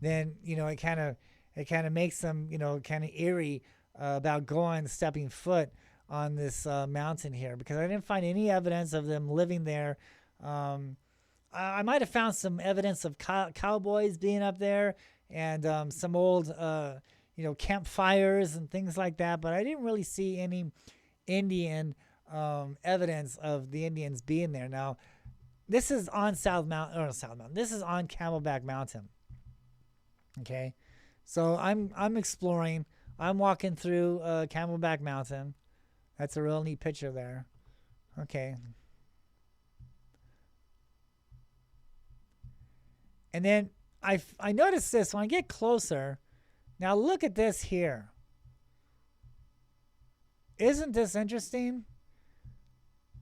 Then it kind of makes them kind of eerie about stepping foot on this mountain here, because I didn't find any evidence of them living there. Um, I might have found some evidence of cowboys being up there, and some old campfires and things like that, but I didn't really see any Indian evidence of the Indians being there. Now, this is on South Mountain, or South Mountain. This is on Camelback Mountain. Okay, so I'm exploring. I'm walking through Camelback Mountain. That's a real neat picture there. Okay. And then I noticed this when I get closer. Now look at this here. Isn't this interesting?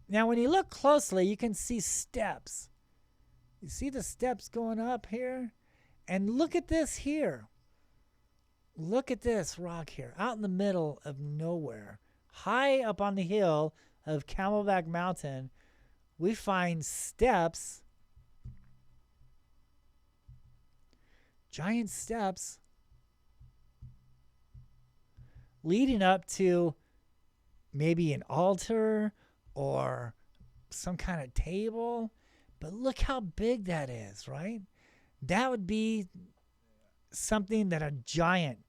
Now when you look closely, you can see steps. You see the steps going up here? And look at this here. Look at this rock here, out in the middle of nowhere. High up on the hill of Camelback Mountain, we find steps, giant steps, leading up to maybe an altar or some kind of table. But look how big that is, right? That would be something that a giant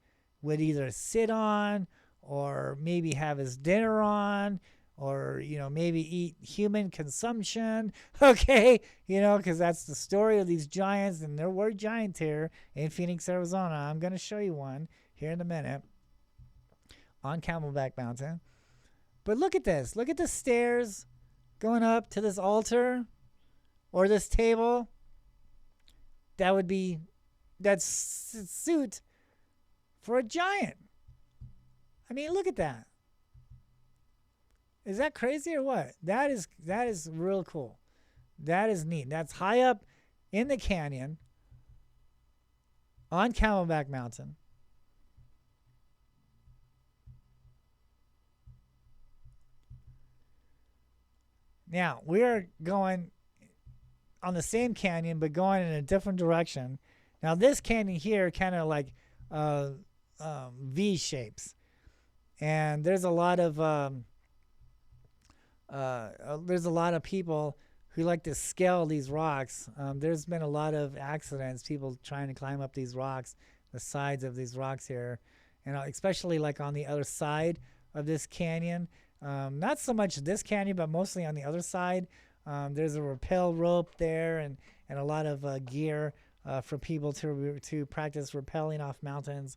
would either sit on, or maybe have his dinner on, or maybe eat human consumption. Okay, because that's the story of these giants, and there were giants here in Phoenix, Arizona. I'm going to show you one here in a minute on Camelback Mountain. But look at this. Look at the stairs going up to this altar or this table. That's suit for a giant. I mean, look at that. Is that crazy or what? That is real cool. That is neat. That's high up in the canyon on Camelback Mountain. Now, we're going on the same canyon, but going in a different direction. Now, this canyon here kind of like V shapes. And there's a lot of people who like to scale these rocks. There's been a lot of accidents, people trying to climb up these rocks, the sides of these rocks here, and especially like on the other side of this canyon. Not so much this canyon, but mostly on the other side. There's a rappel rope there, and a lot of gear for people to practice rappelling off mountains,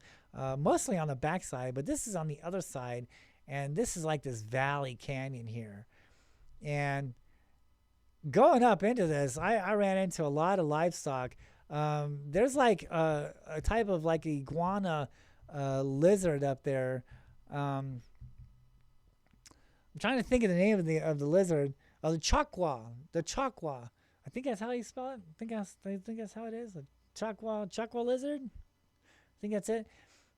mostly on the backside, but this is on the other side, and this is like this valley canyon here. And going up into this, I ran into a lot of livestock. There's like a type of like iguana lizard up there. I'm trying to think of the name of the lizard. The chakwa. I think that's how you spell it. I think that's how it is. The chakwa lizard. I think that's it.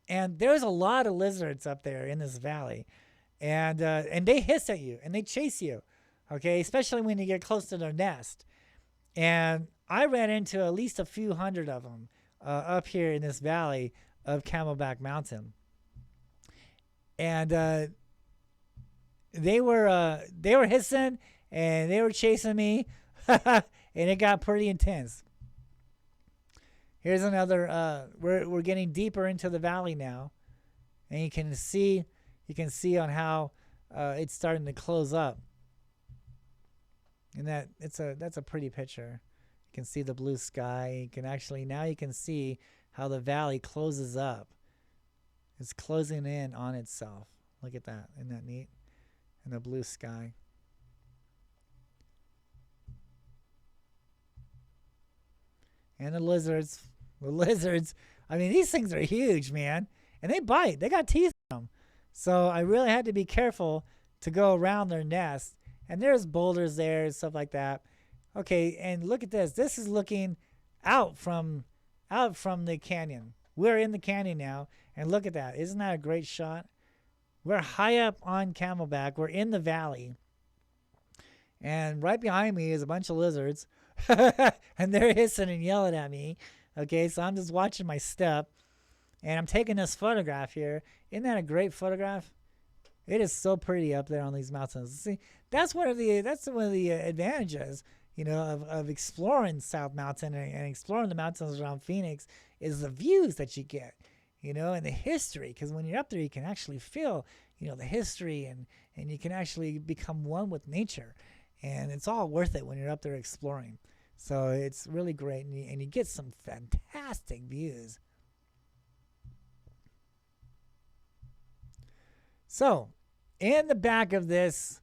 And there's a lot of lizards up there in this valley, and they hiss at you and they chase you, okay? Especially when you get close to their nest. And I ran into at least a few hundred of them up here in this valley of Camelback Mountain, and they were hissing and they were chasing me, and it got pretty intense. Here's another. We're getting deeper into the valley now, and you can see on how it's starting to close up. And that's a pretty picture. You can see the blue sky. You can see how the valley closes up. It's closing in on itself. Look at that. Isn't that neat? And the blue sky. And the lizards. I mean, these things are huge, man. And they bite. They got teeth in them. So I really had to be careful to go around their nest. And there's boulders there and stuff like that. Okay, and look at this. This is looking out from the canyon. We're in the canyon now. And look at that. Isn't that a great shot? We're high up on Camelback. We're in the valley. And right behind me is a bunch of lizards. And they're hissing and yelling at me. Okay, so I'm just watching my step, and I'm taking this photograph here. Isn't that a great photograph? It is so pretty up there on these mountains. See, that's one of the advantages, of exploring South Mountain and exploring the mountains around Phoenix is the views that you get, and the history. Because when you're up there, you can actually feel, the history, and you can actually become one with nature, and it's all worth it when you're up there exploring. So it's really great, and you get some fantastic views. So, in the back of this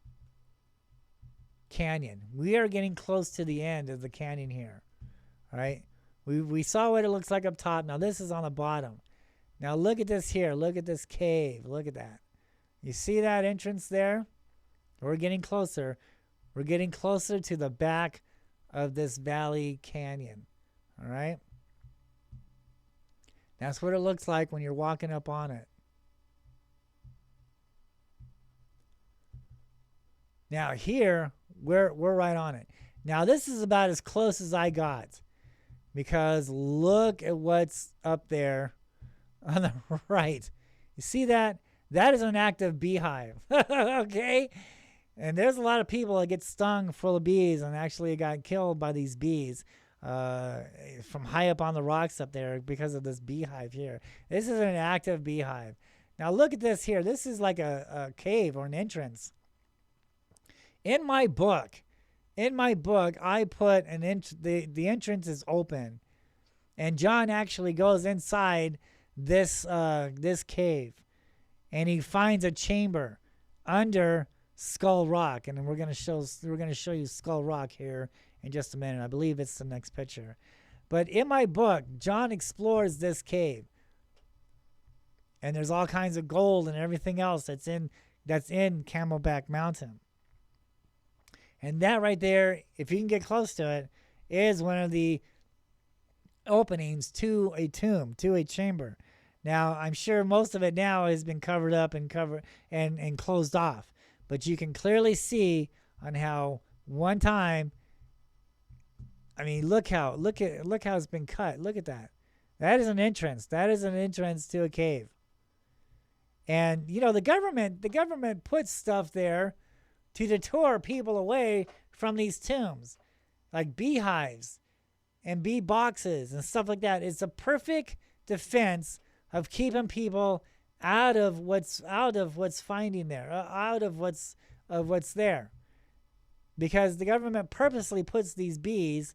canyon, we are getting close to the end of the canyon here. All right, we saw what it looks like up top. Now this is on the bottom. Now look at this here. Look at this cave. Look at that. You see that entrance there? We're getting closer. We're getting closer to the back of this valley canyon. All right. That's what it looks like when you're walking up on it. Now here, we're right on it. Now this is about as close as I got, because look at what's up there on the right. You see that? That is an active beehive. Okay? And there's a lot of people that get stung full of bees and actually got killed by these bees from high up on the rocks up there because of this beehive here. This is an active beehive. Now look at this here. This is like a cave or an entrance. In my book, I put the entrance is open, and John actually goes inside this cave, and he finds a chamber under Skull Rock, and we're gonna show you Skull Rock here in just a minute. I believe it's the next picture, but in my book, John explores this cave, and there's all kinds of gold and everything else that's in Camelback Mountain. And that right there, if you can get close to it, is one of the openings to a tomb, to a chamber. Now, I'm sure most of it now has been covered up and closed off. But you can clearly see on how one time, I mean, look how it's been cut. Look at that. That is an entrance. That is an entrance to a cave. And the government puts stuff there to deter people away from these tombs, like beehives and bee boxes and stuff like that. It's a perfect defense of keeping people out of what's finding there, out of what's there, because the government purposely puts these bees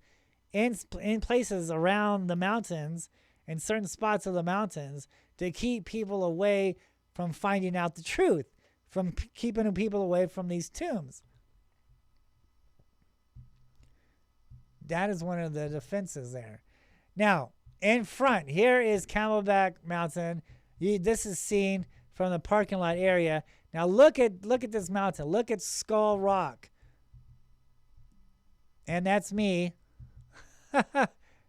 in places around the mountains, in certain spots of the mountains, to keep people away from finding out the truth, from keeping people away from these tombs. That is one of the defenses there. Now, in front, here is Camelback Mountain. This is seen from the parking lot area. Now look at this mountain. Look at Skull Rock. And that's me.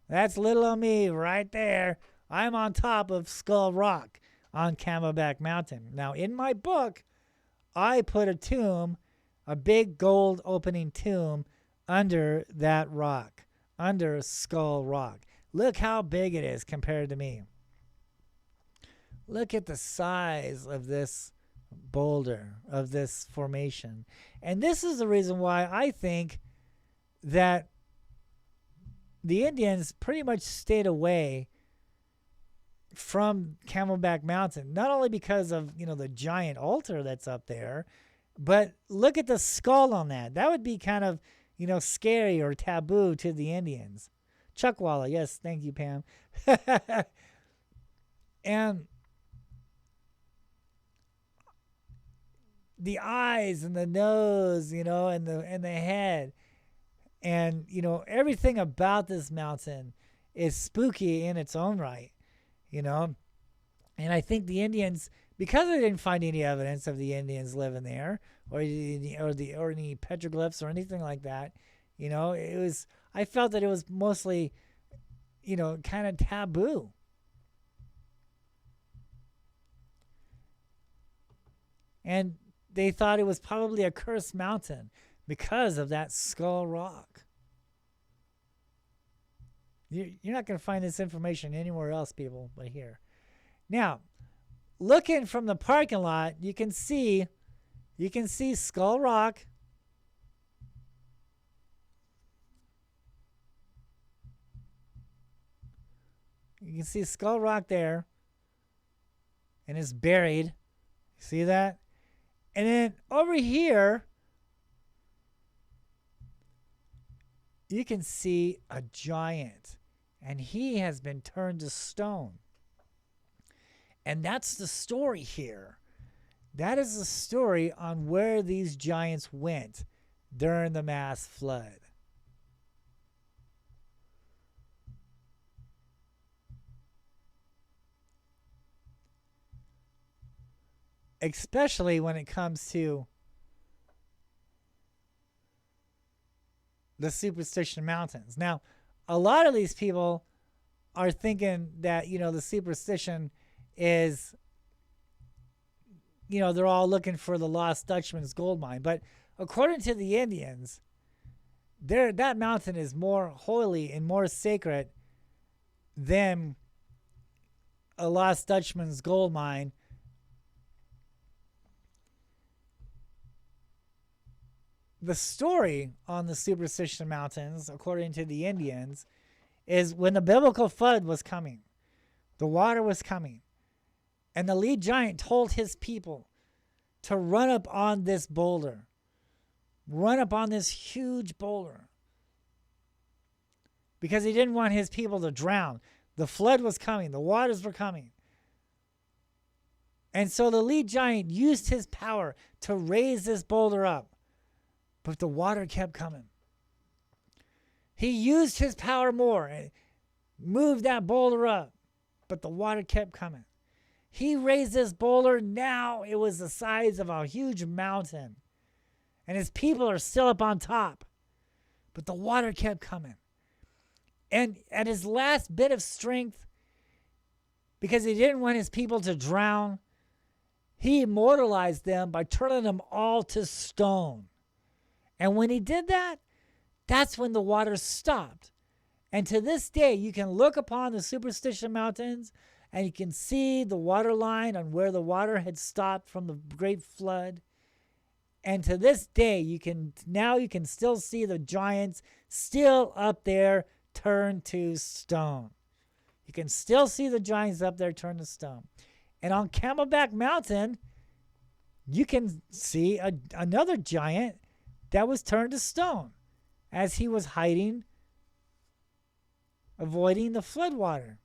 That's little old me right there. I'm on top of Skull Rock on Camelback Mountain. Now in my book, I put a tomb, a big gold opening tomb, under that rock, under Skull Rock. Look how big it is compared to me. Look at the size of this boulder, of this formation. And this is the reason why I think that the Indians pretty much stayed away from Camelback Mountain, not only because of the giant altar that's up there, but look at the skull on that. That would be kind of scary or taboo to the Indians. Chuckwalla, yes, thank you, Pam. And the eyes and the nose, and the head, and everything about this mountain is spooky in its own right. And I think the Indians, because I didn't find any evidence of the Indians living there, or any petroglyphs or anything like that, I felt that it was mostly, kind of taboo. And they thought it was probably a cursed mountain because of that Skull Rock. You're not going to find this information anywhere else, people, but here. Now, looking from the parking lot, you can see Skull Rock. You can see Skull Rock there, and it's buried. See that? And then over here, you can see a giant, and he has been turned to stone. And that's the story here. That is the story on where these giants went during the mass flood. Especially when it comes to the Superstition Mountains. Now, a lot of these people are thinking that, the superstition is, they're all looking for the Lost Dutchman's gold mine. But according to the Indians, that mountain is more holy and more sacred than a Lost Dutchman's gold mine. The story on the Superstition Mountains, according to the Indians, is when the biblical flood was coming, the water was coming, and the lead giant told his people to run up on this boulder, run up on this huge boulder, because he didn't want his people to drown. The flood was coming, the waters were coming. And so the lead giant used his power to raise this boulder up. But the water kept coming. He used his power more and moved that boulder up. But the water kept coming. He raised this boulder. Now it was the size of a huge mountain. And his people are still up on top. But the water kept coming. And at his last bit of strength, because he didn't want his people to drown, he immortalized them by turning them all to stone. And when he did that, that's when the water stopped. And to this day, you can look upon the Superstition Mountains and you can see the water line on where the water had stopped from the great flood. And to this day, you can still see the giants still up there turned to stone. You can still see the giants up there turned to stone. And on Camelback Mountain, you can see another giant that was turned to stone as he was hiding, avoiding the floodwater.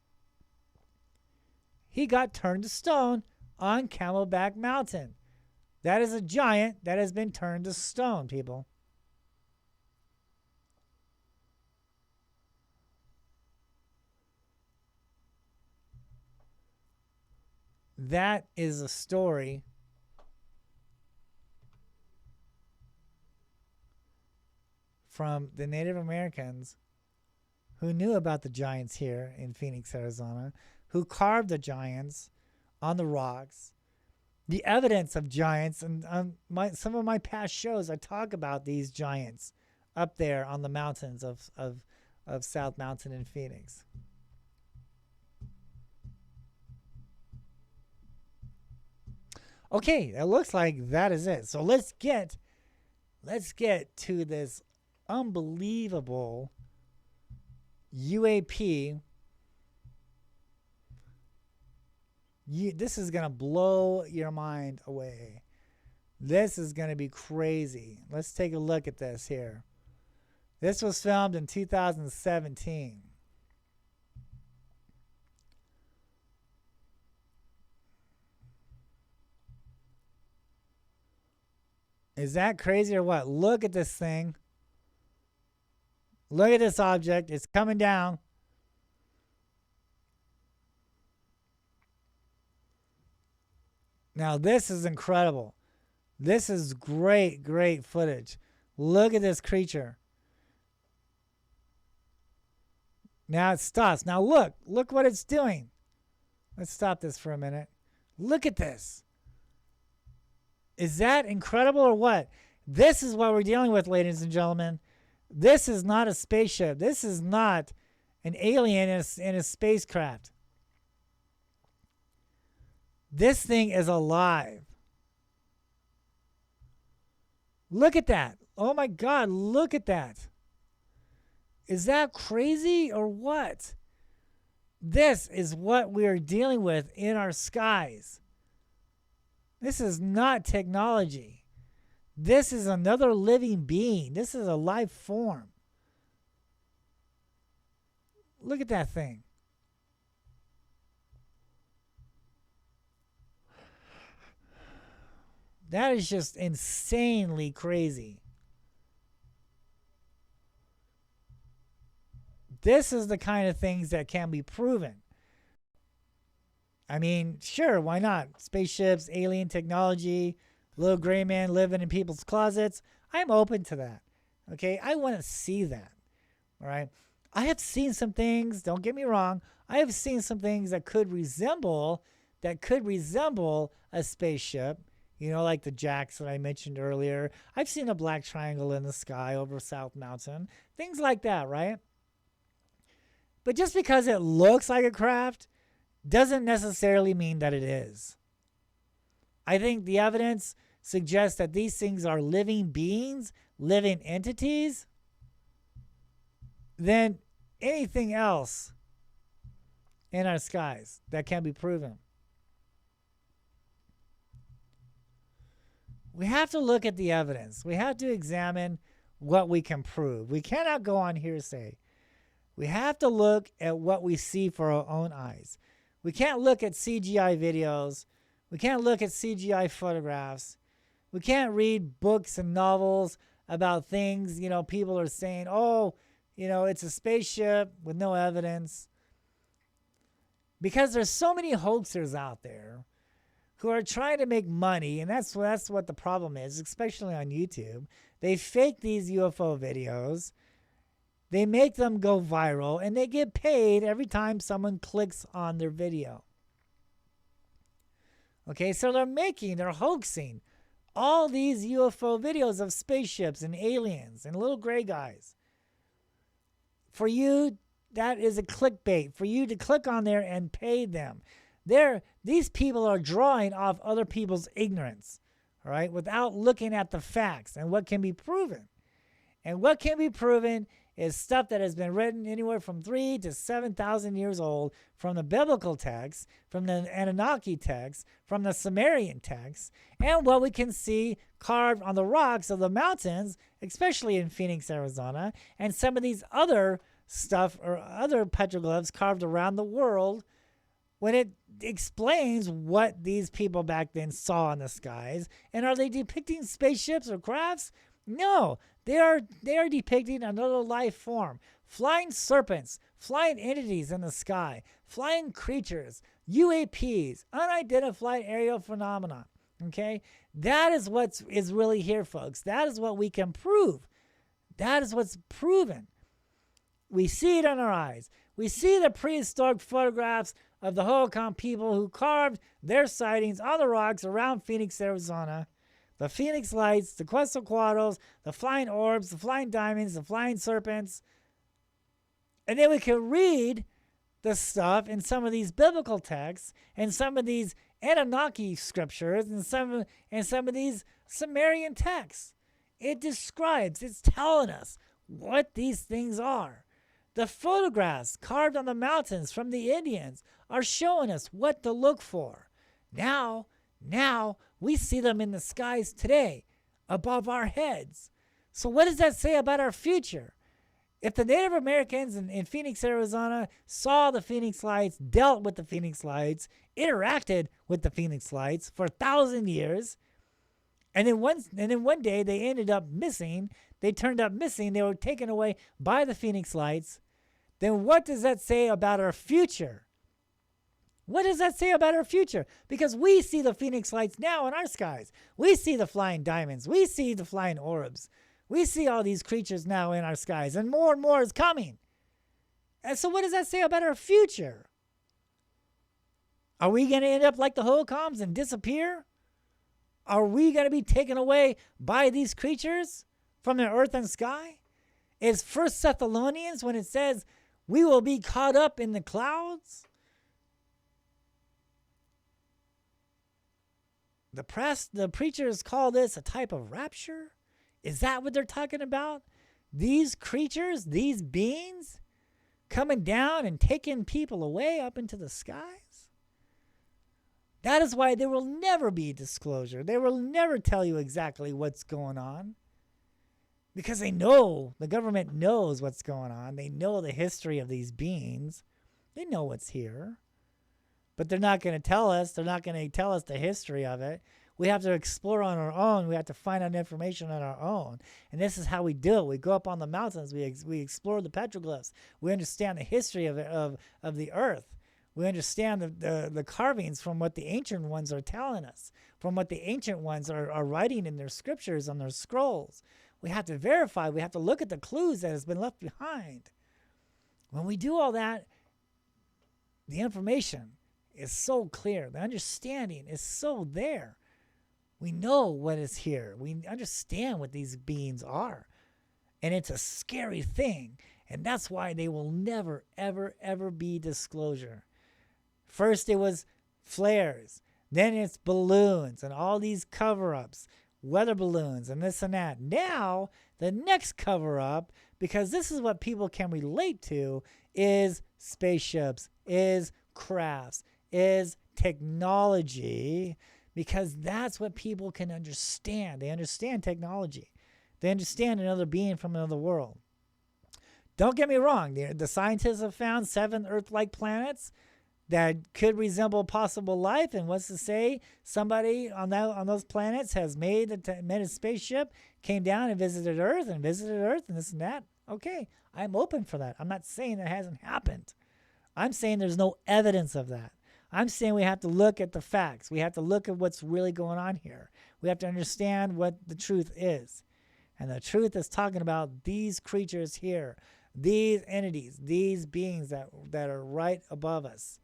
He got turned to stone on Camelback Mountain. That is a giant that has been turned to stone, people. That is a story from the Native Americans who knew about the giants here in Phoenix, Arizona, who carved the giants on the rocks. The evidence of giants, and on some of my past shows, I talk about these giants up there on the mountains of South Mountain in Phoenix. Okay, it looks like that is it. So let's get to this unbelievable UAP. This is going to blow your mind away. This is going to be crazy. Let's take a look at this here. This was filmed in 2017. Is that crazy or what? Look at this thing. Look at this object. It's coming down. Now, this is incredible. This is great, great footage. Look at this creature. Now it stops. Now look what it's doing. Let's stop this for a minute. Look at this. Is that incredible or what? This is what we're dealing with, ladies and gentlemen. This is not a spaceship. This is not an alien in a spacecraft. This thing is alive. Look at that. Oh my God, look at that. Is that crazy or what? This is what we are dealing with in our skies. This is not technology. This is another living being. This is a life form. Look at that thing. That is just insanely crazy. This is the kind of things that can be proven. I mean, sure, why not? Spaceships, alien technology, little gray man living in people's closets. I'm open to that. Okay, I want to see that. All right. I have seen some things, don't get me wrong. I have seen some things that could resemble a spaceship, like the jacks that I mentioned earlier. I've seen a black triangle in the sky over South Mountain, things like that, right? But just because it looks like a craft doesn't necessarily mean that it is. I think the evidence suggests that these things are living beings, living entities, than anything else in our skies that can be proven. We have to look at the evidence. We have to examine what we can prove. We cannot go on hearsay. We have to look at what we see for our own eyes. We can't look at CGI videos. We can't look at CGI photographs. We can't read books and novels about things, people are saying, it's a spaceship with no evidence. Because there's so many hoaxers out there who are trying to make money, and that's what the problem is, especially on YouTube. They fake these UFO videos. They make them go viral, and they get paid every time someone clicks on their video. Okay, so they're hoaxing all these UFO videos of spaceships and aliens and little gray guys. For you, that is a clickbait. For you to click on there and pay them. These people are drawing off other people's ignorance, all right, without looking at the facts and what can be proven. And what can be proven is stuff that has been written anywhere from 3,000 to 7,000 years old, from the biblical texts, from the Anunnaki texts, from the Sumerian texts, and what we can see carved on the rocks of the mountains, especially in Phoenix, Arizona, and some of these other stuff or other petroglyphs carved around the world, when it explains what these people back then saw in the skies. And are they depicting spaceships or crafts? No, they are depicting another life form. Flying serpents, flying entities in the sky, flying creatures, UAPs, unidentified aerial phenomena. Okay? That is what is really here, folks. That is what we can prove. That is what's proven. We see it in our eyes. We see the prehistoric photographs of the Hohokam people who carved their sightings on the rocks around Phoenix, Arizona. The Phoenix Lights, the Quetzalcoatls, the flying orbs, the flying diamonds, the flying serpents. And then we can read the stuff in some of these biblical texts and some of these Anunnaki scriptures and some of these Sumerian texts. It's telling us what these things are. The photographs carved on the mountains from the Indians are showing us what to look for. Now we see them in the skies today, above our heads. So what does that say about our future? If the Native Americans in Phoenix, Arizona saw the Phoenix Lights, dealt with the Phoenix Lights, interacted with the Phoenix Lights for 1,000 years, and then one day they ended up missing, they turned up missing, they were taken away by the Phoenix Lights, then what does that say about our future? What does that say about our future? Because we see the Phoenix Lights now in our skies. We see the flying diamonds. We see the flying orbs. We see all these creatures now in our skies, and more is coming. And so what does that say about our future? Are we going to end up like the Hohokams and disappear? Are we going to be taken away by these creatures from the earth and sky? Is 1 Thessalonians when it says We will be caught up in the clouds. The preachers call this a type of rapture. Is that what they're talking about? These creatures, these beings, coming down and taking people away up into the skies? That is why there will never be disclosure. They will never tell you exactly what's going on. Because they know, the government knows what's going on. They know the history of these beings. They know what's here. But they're not going to tell us. They're not going to tell us the history of it. We have to explore on our own. We have to find out information on our own. And this is how we do it. We go up on the mountains. We explore the petroglyphs. We understand the history of the earth. We understand the carvings from what the ancient ones are telling us, from what the ancient ones are writing in their scriptures, on their scrolls. We have to verify. We have to look at the clues that has been left behind. When we do all that, the information is so clear. The understanding is so there. We know what is here. We understand what these beings are. And it's a scary thing. And that's why they will never, ever, ever be disclosure. First it was flares. Then it's balloons and all these cover-ups, weather balloons and this and that. Now, the next cover-up, because this is what people can relate to, is spaceships, is crafts, is technology, because that's what people can understand. They understand technology. They understand another being from another world. Don't get me wrong. The scientists have found 7 Earth-like planets that could resemble possible life. And what's to say somebody on those planets has made a spaceship, came down and visited Earth and this and that. Okay, I'm open for that. I'm not saying that hasn't happened. I'm saying there's no evidence of that. I'm saying we have to look at the facts. We have to look at what's really going on here. We have to understand what the truth is. And the truth is talking about these creatures here, these entities, these beings that are right above us.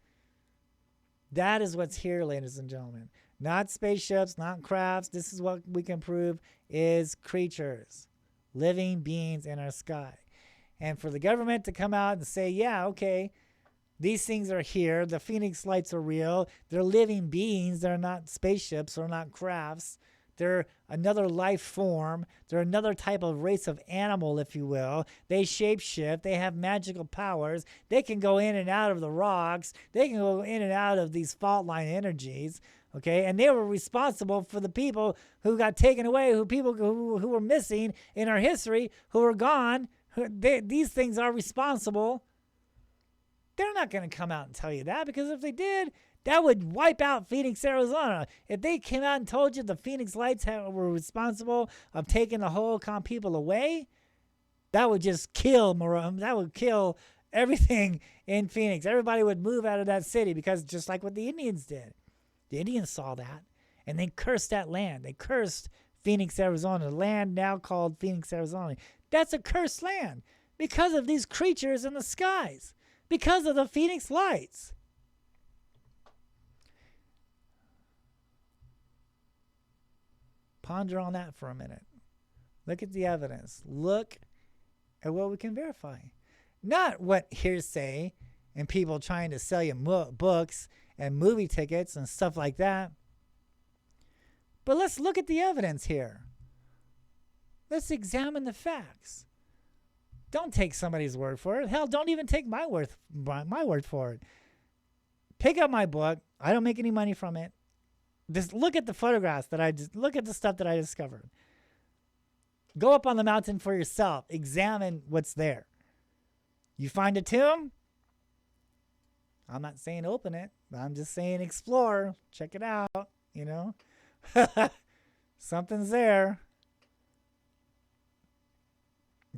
That is what's here, ladies and gentlemen. Not spaceships, not crafts. This is what we can prove is creatures, living beings in our sky. And for the government to come out and say, yeah, okay, these things are here. The Phoenix lights are real. They're living beings. They're not spaceships or not crafts. They're another life form. They're another type of race of animal, if you will. They shapeshift. They have magical powers. They can go in and out of the rocks. They can go in and out of these fault line energies. Okay, and they were responsible for the people who got taken away, who were missing in our history, who are gone. These things are responsible. They're not going to come out and tell you that, because if they did, that would wipe out Phoenix, Arizona. If they came out and told you the Phoenix Lights were responsible of taking the whole people away, that would just kill Maroon. That would kill everything in Phoenix. Everybody would move out of that city, because just like what the Indians did. The Indians saw that, and they cursed that land. They cursed Phoenix, Arizona, the land now called Phoenix, Arizona. That's a cursed land because of these creatures in the skies. Because of the Phoenix Lights. Ponder on that for a minute. Look at the evidence. Look at what we can verify. Not what hearsay and people trying to sell you books and movie tickets and stuff like that. But let's look at the evidence here. Let's examine the facts. Don't take somebody's word for it. Hell, don't even take my word for it. Pick up my book. I don't make any money from it. Just look at the photographs look at the stuff that I discovered. Go up on the mountain for yourself. Examine what's there. You find a tomb? I'm not saying open it. I'm just saying explore. Check it out. You know? Something's there.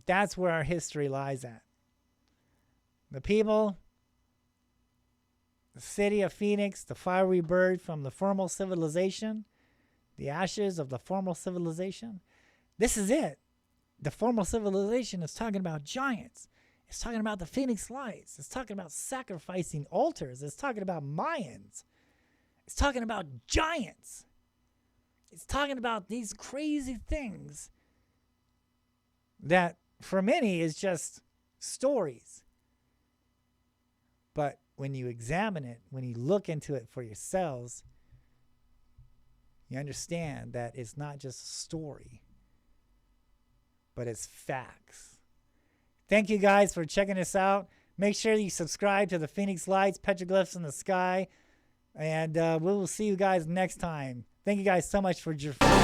That's where our history lies at. The people, the city of Phoenix, the fiery bird from the former civilization, the ashes of the former civilization. This is it. The former civilization is talking about giants. It's talking about the Phoenix Lights. It's talking about sacrificing altars. It's talking about Mayans. It's talking about giants. It's talking about these crazy things that for many is just stories. But when you examine it, when you look into it for yourselves, you understand that it's not just a story, but it's facts. Thank you guys for checking us out. Make sure you subscribe to the Phoenix Lights, Petroglyphs in the Sky, and we will see you guys next time. Thank you guys so much for your time.